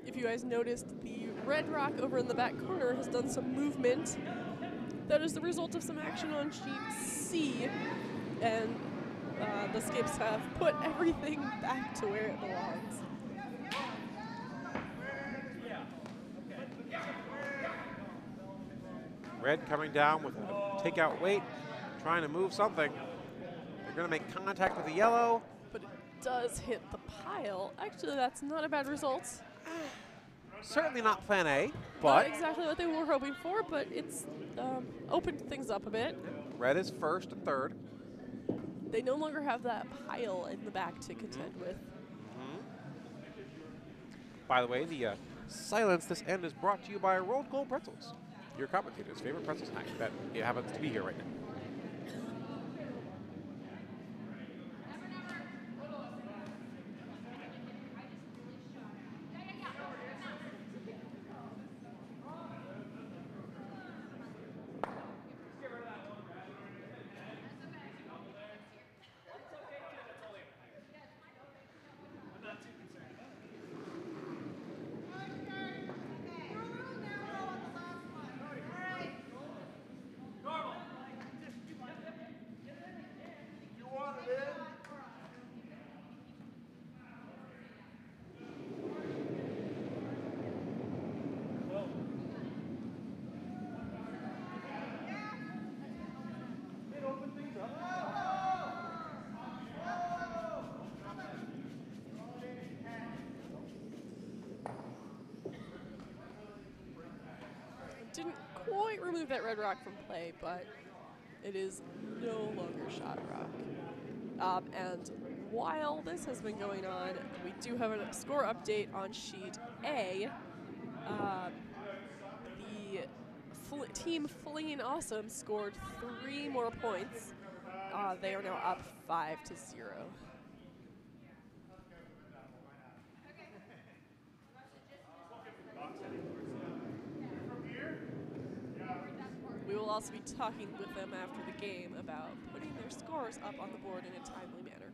If you guys noticed, the red rock over in the back corner has done some movement. That is the result of some action on sheet C, and the skips have put everything back to where it belongs. Red coming down with a takeout weight, trying to move something. They're going to make contact with the yellow. But it does hit the pile. Actually, that's not a bad result. Certainly not plan A, Not but exactly what they were hoping for, but it's opened things up a bit. red is first and third. They no longer have that pile in the back to contend with. By the way, the silence this end is brought to you by Rolled Gold Pretzels, your commentator's favorite pretzel snack that happens to be here right now. Didn't quite remove that red rock from play, but it is no longer shot rock. And while this has been going on, we do have a score update on sheet A. The team Flinging Awesome scored 3 more points. They are now up 5-0. We will also be talking with them after the game about putting their scores up on the board in a timely manner.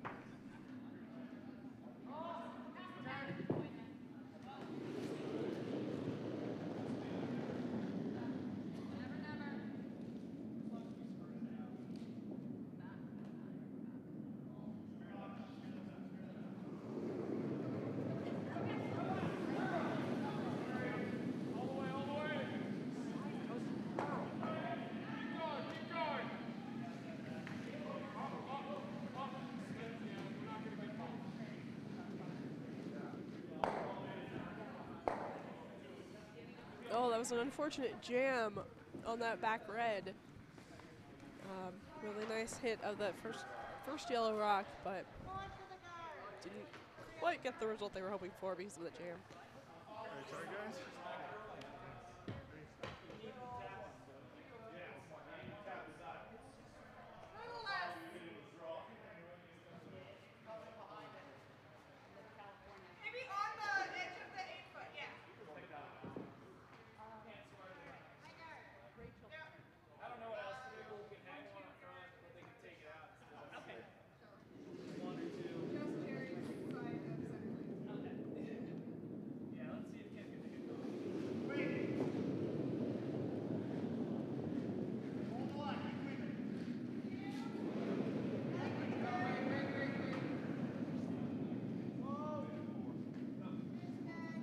Oh, that was an unfortunate jam on that back red. Really nice hit of that first yellow rock, but didn't quite get the result they were hoping for because of the jam. Sorry, guys. Maybe on the edge of the 8-foot, yeah. I don't know what else people can hang on in front, but they can take it out. Okay. One or two. Just Jerry's side of center. Okay. Yeah, let's see if Ken can make it go. Wait. Hold the line. Keep moving.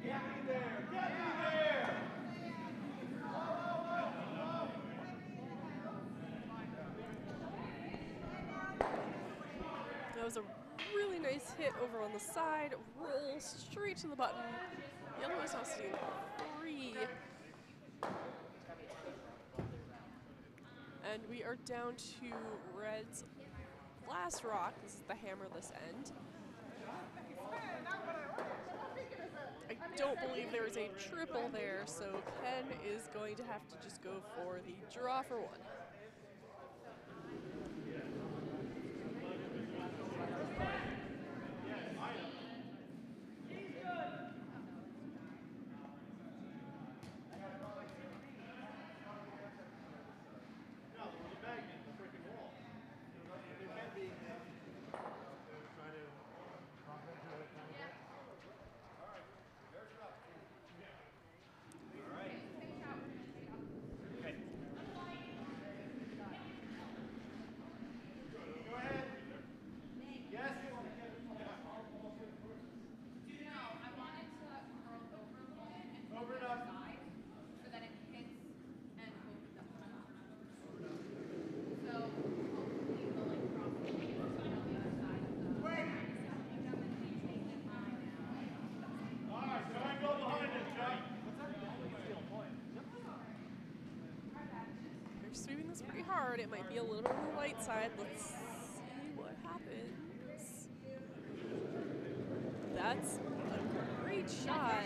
Get me there! Get me there! That was a really nice hit over on the side. Roll straight to the button. Yellow is now sitting 3. And we are down to red's last rock. This is the hammerless end. I don't believe there is a triple there, so Ken is going to have to just go for the draw for 1. No, there's a magnet in the freaking wall. There can be. Try to bump into it kind of bit. All right. Okay. Go ahead. Yes. I wanted to curl over a little bit and Over it up. side so that it hits and moves the So hopefully we'll like cross the on the other side of the All right, try and go behind it, Chuck. They're sweeping this pretty hard. It might be a little bit on the light side. Let's see what happens. That's a great shot.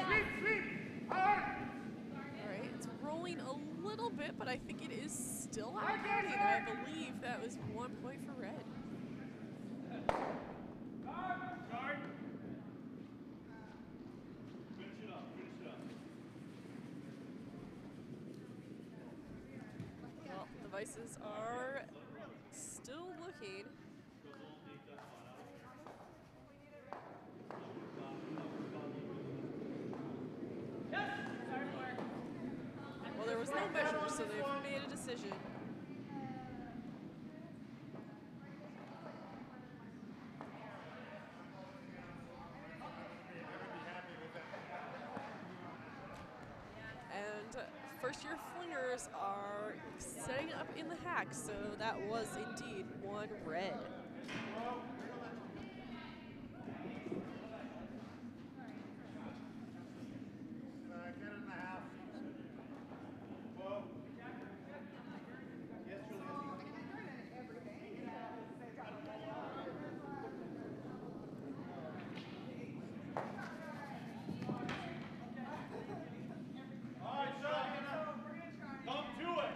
Alright, it's rolling a little bit, but I think it is still out counting. I believe that was 1 point for red. Guard. Finish it up, finish it up. Well, the devices are still looking. Well, there was no measure, so they've made a decision. And first-year flingers are setting up in the hack, so that was indeed 1 red. Get it in the half. Whoa. Yes, all right, Chuck, come to it.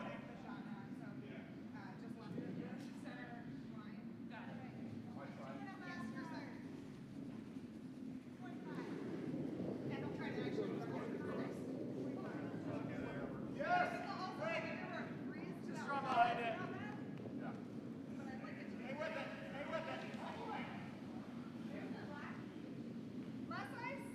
Yes. Just run behind it. Stay with it. Stay with it. Less ice?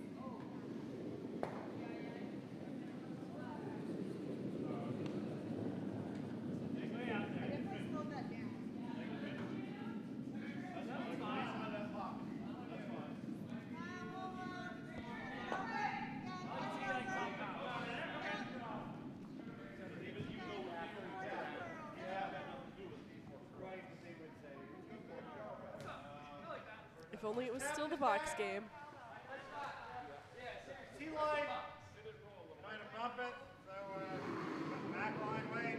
If only it was still the box game. T-line. Trying to bump it. So, back line weight.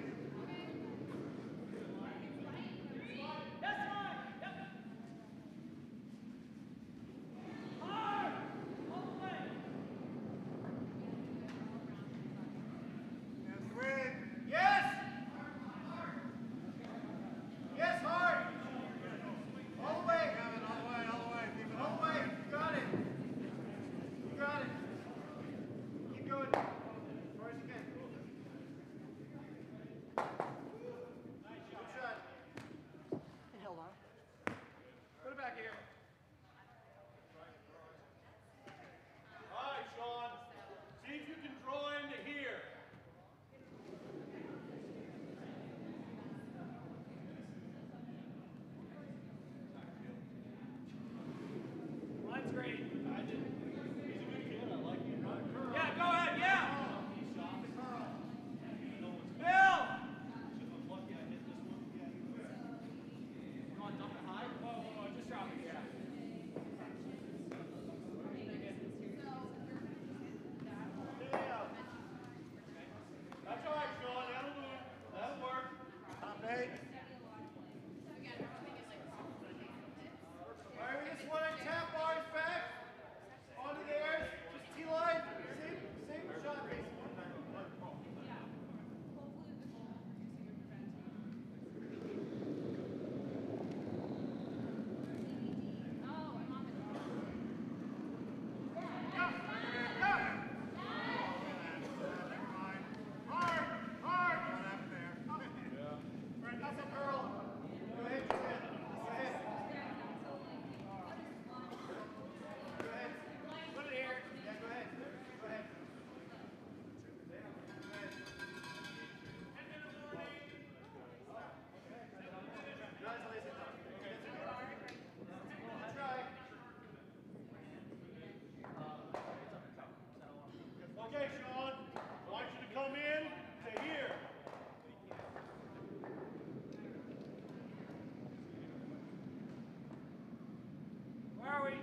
are we?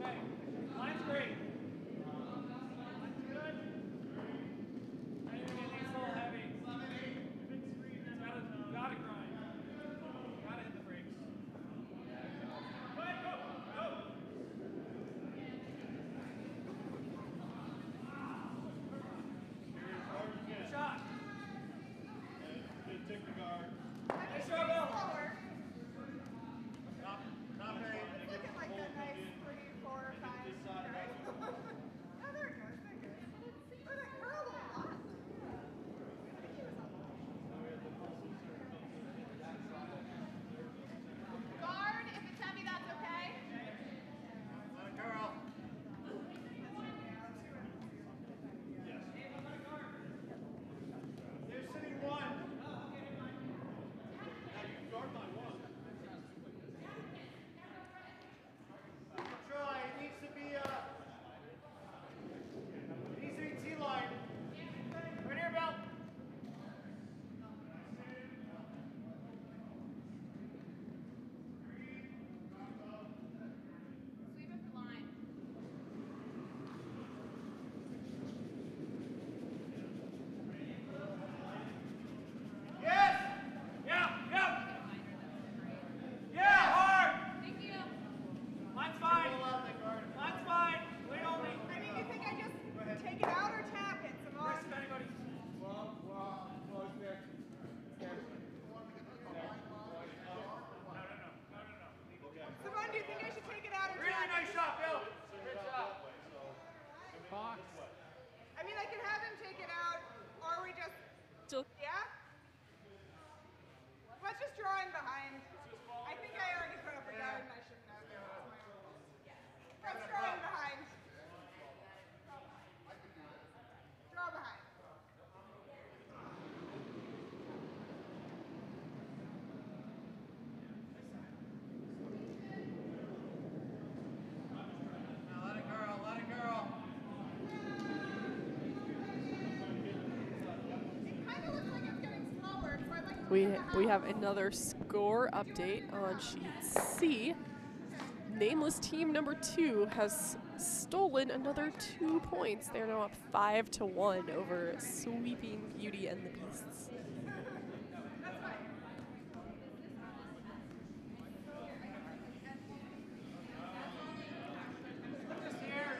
Okay. Line's great. Line's good. Anything a little heavy. Gotta grind. Gotta hit the brakes. Go ahead, go, go. Good shot. Take the guard. Nice shot, Bill. Not bad. It's looking like a nice 3, 4, 5. Right? Oh, there it goes. There it goes. Oh, that curl was awesome. I think he was on guard. If it's heavy, that's okay. Let it curl. They're sitting one. Guard line one. Try. It needs to be T-line. Right here, Bill. Sweep it for line. Yes. Yeah, yeah. Yeah, hard. Thank you. Line's fine. Line's fine. Wait only. I mean, you think I just take it out or tap it, Simone? Rest of anybody. Simone, do you think I should take it out or Really tap nice it? shot, Bill. Good shot. I mean, I can have him take it out, or we just, yeah? Let's just draw in behind. I think I already put up a guard and I shouldn't have. Let's draw in behind. Draw behind. Now let it curl, let it curl. It kind of looks like it's getting slower, so I'd like to We look at the we house. have another score update on sheet C. Nameless team number 2 has stolen another 2 points. They're now up 5-1 over Sweeping Beauty and the Beasts. Just here.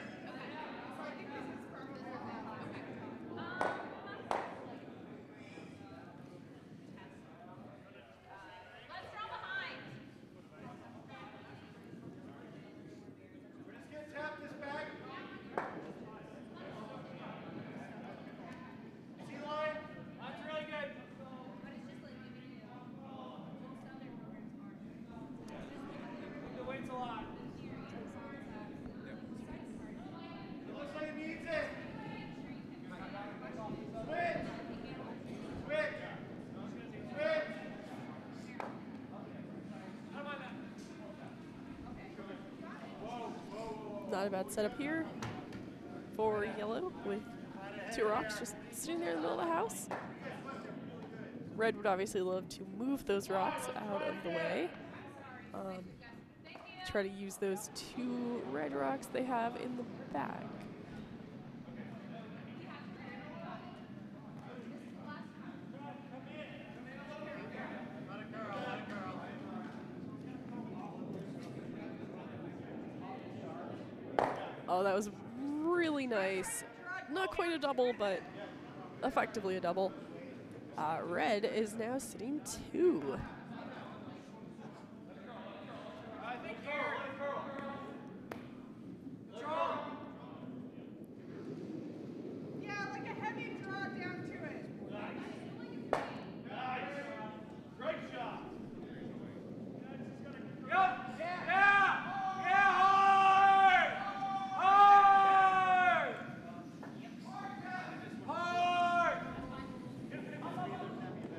Let's draw behind. We're just gonna tap this back. T-line. That's really good. The weight's a lot. It looks like it needs it. Switch. Switch. Switch. I don't mind that. Not a bad setup here for yellow with 2 rocks just sitting there in the middle of the house. Red would obviously love to move those rocks out of the way. Try to use those 2 red rocks they have in the bag. Let it curl, let it curl. Oh, that was really nice. Not quite a double, but effectively a double. Red is now sitting 2. I think here. Draw. Yeah, like a heavy draw down to it. Nice. Great shot. Yep. Yeah. Yeah, hard. Hard. Hard.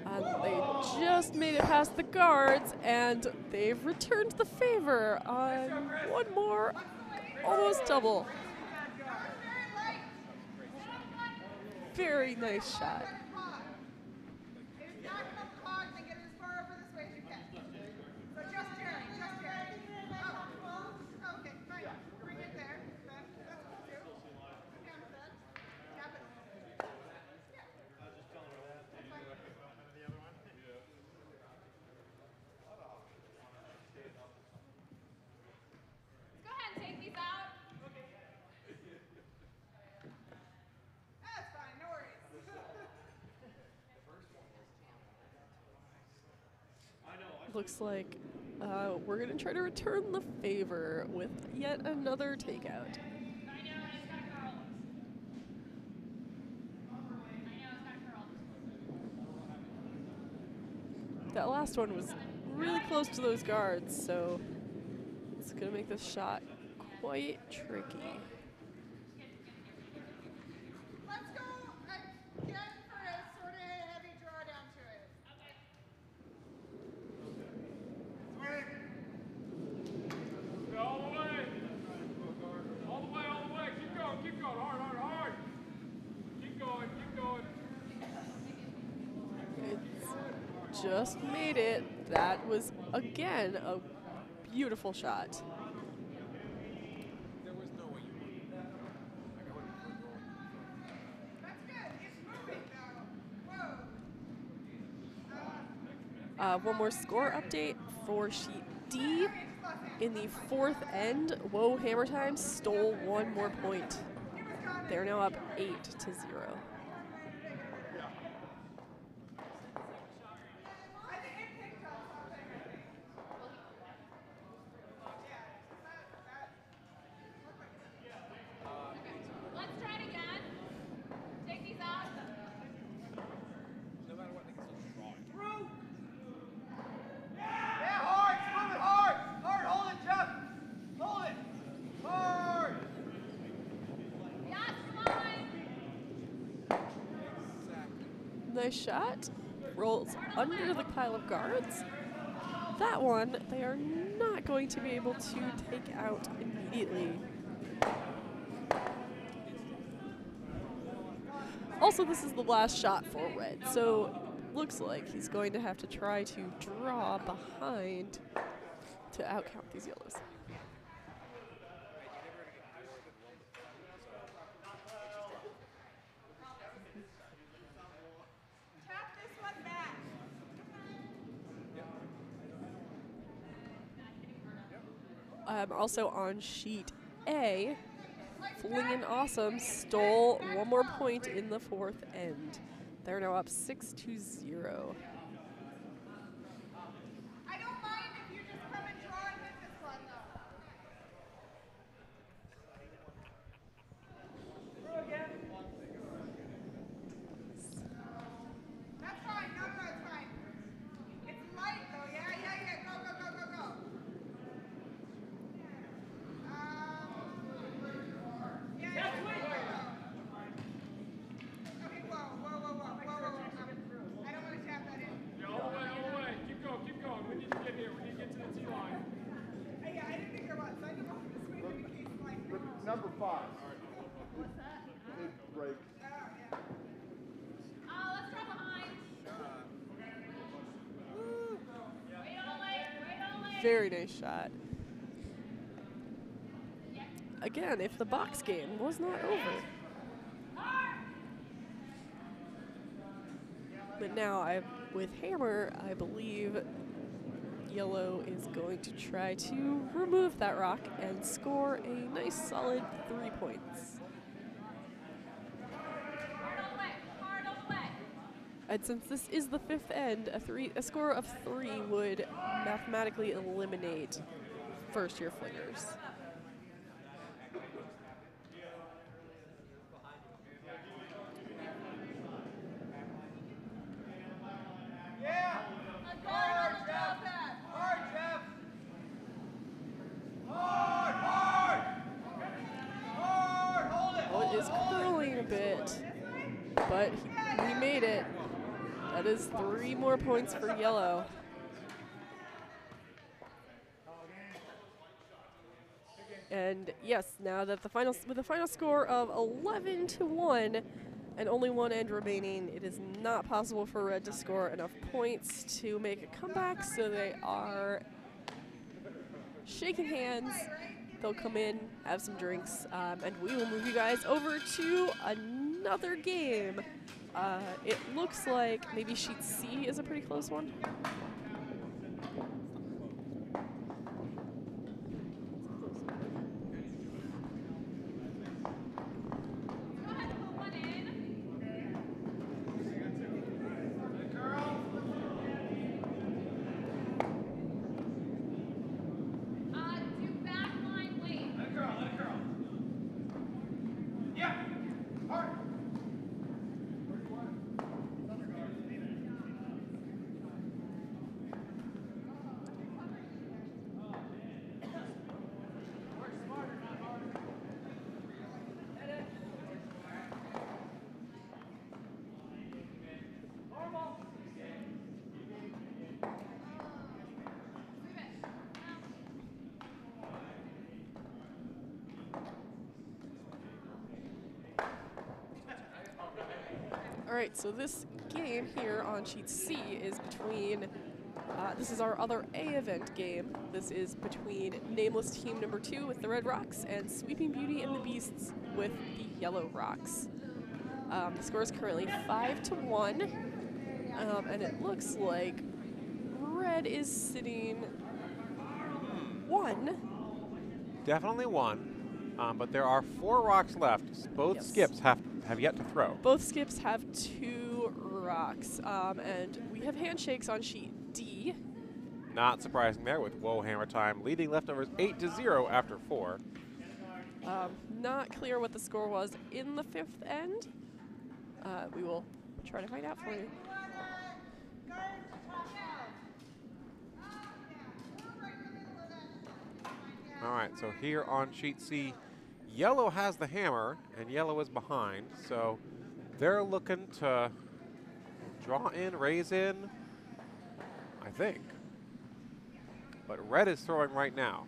And they just made it past the guards, and they've returned the favor on one more, almost double. Very nice shot. It's not enough cogs and get as far over this way as you can. So just Jerry, just Jerry. Oh. looks like we're going to try to return the favor with yet another takeout. That last one was really close to those guards, so it's going to make this shot quite tricky. Let's go again for a sort of heavy drawdown to it. All the way. All the way, all the way. Keep going. Hard, hard, hard. Keep going, keep going. It's just made it. That was, again, a beautiful shot. There was no way you would. Like, I wouldn't have put going. That's good. It's moving though. Whoa. One more score update for sheet D. In the fourth end, Whoa Hammer Time stole one more point. They're now up 8-0. Let's try it again. Take these out. No matter what, they can still draw it. Yeah, hard. Move it hard. Hard. Hold it, Jeff. Hold it. Hard. Yes, fine. Nice shot. Rolls under the pile of guards. That one, they are not going to be able to take out immediately. Also, this is the last shot for Red, so looks like he's going to have to try to draw behind to outcount these yellows. Tap this one back. Also on sheet A, FlingIT Awesome stole one more point in the fourth end. They're now up 6-0. I don't mind if you just come and draw and hit this one though. That's fine. No, it's fine. It's light though. Yeah. Go. Yeah. Okay, whoa. I don't want to tap that in. Yeah, all the way. Keep going. We need to get here. We need to get to the T line. Yeah, I didn't think there was. I didn't want to swing in case like. Number 5. What's that? Big break. Let's try behind. Wait on the lane. Very nice shot. Again, if the box game was not over. But now, with Hammer, I believe Yellow is going to try to remove that rock and score a nice solid 3 points. Hard on the way. And since this is the fifth end, a score of 3 would mathematically eliminate first-year flingers. Yeah. Hard, Jeff. Hard, Jeff. Hard. Hold it. Well, it is curling a bit, but he made it. That is 3 more points for Yellow. And yes, now that with the final score of 11-1 and only 1 end remaining, it is not possible for Red to score enough points to make a comeback, so they are shaking hands. They'll come in, have some drinks, and we will move you guys over to another game. It looks like maybe sheet C is a pretty close one. Go ahead and put one in. right, so this game here on sheet C is between, this is our other A event game. This is between Nameless Team number 2 with the Red Rocks and Sweeping Beauty and the Beasts with the Yellow Rocks. The score is currently 5-1, and it looks like Red is sitting 1. Definitely one. But there are 4 rocks left. Both Yes. skips have yet to throw. Both skips have 2 rocks, and we have handshakes on sheet D. Not surprising there with Whoa Hammer Time leading leftovers 8-0 after 4. Not clear what the score was in the 5th end. We will try to find out for you. All right, so here on sheet C, yellow has the hammer and yellow is behind. So they're looking to draw in, raise in, I think. But red is throwing right now.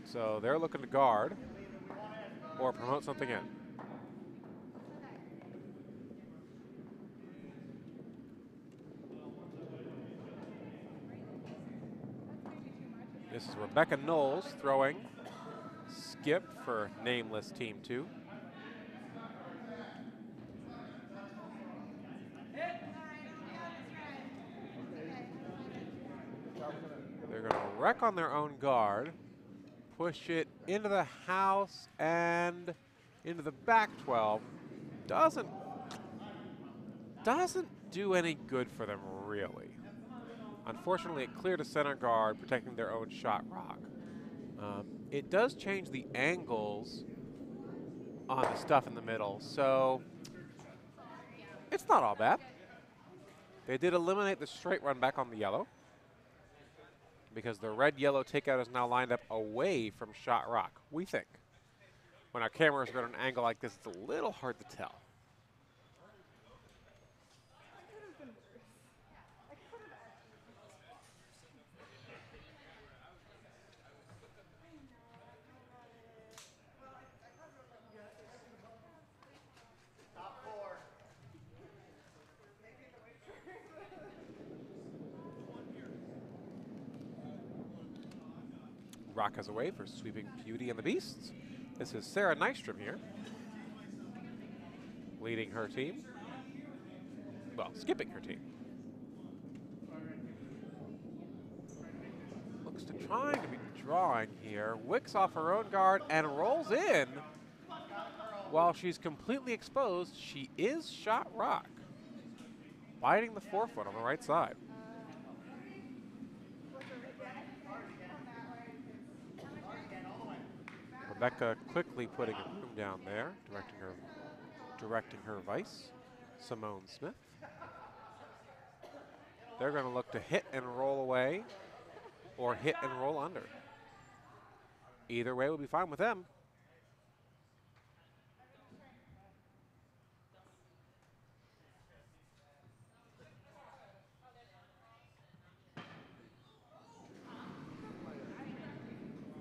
So they're looking to guard or promote something in. This is Rebecca Knowles throwing. Skip for Nameless Team 2. They're going to wreck on their own guard, push it into the house and into the back 12. Doesn't do any good for them, really. Unfortunately, it cleared a center guard, protecting their own shot rock. It does change the angles on the stuff in the middle, so it's not all bad. They did eliminate the straight run back on the yellow because the red-yellow takeout is now lined up away from shot rock, we think. When our cameras are at an angle like this, it's a little hard to tell. Rock has away for Sweeping Beauty and the Beasts. This is Sarah Nystrom here, leading her team. Well, skipping her team. Looks to trying to be drawing here. Wicks off her own guard and rolls in. While she's completely exposed, she is shot rock, biting the forefoot on the right side. Rebecca quickly putting a broom down there, directing her vice, Simone Smith. They're going to look to hit and roll away or hit and roll under. Either way will be fine with them.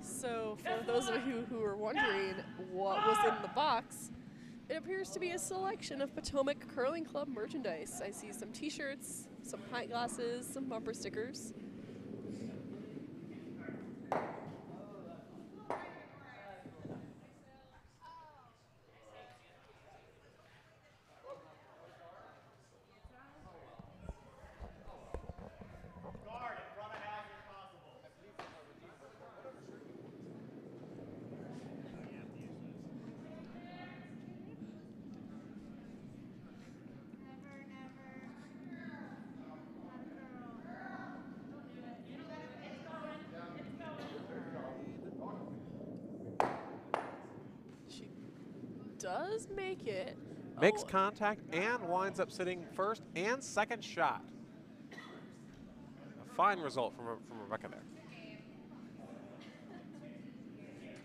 So for those of you who are wondering what was in the box, it appears to be a selection of Potomac Curling Club merchandise. I see some t-shirts, some pint glasses, some bumper stickers. Does make it. Makes contact and winds up sitting first and second shot. A fine result from Rebecca there.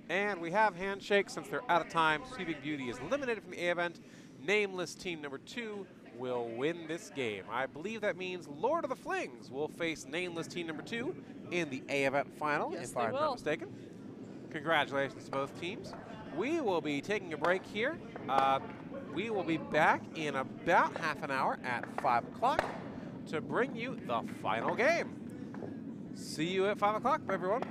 And we have handshakes since they're out of time. Sweeping Beauty is eliminated from the A event. Nameless Team number 2 will win this game. I believe that means Lord of the Flings will face Nameless Team number 2 in the A event final, Yes, if they I'm not will. mistaken. Congratulations to both teams. We will be taking a break here. we will be back in about half an hour at 5 o'clock to bring you the final game. See you at 5 o'clock, everyone.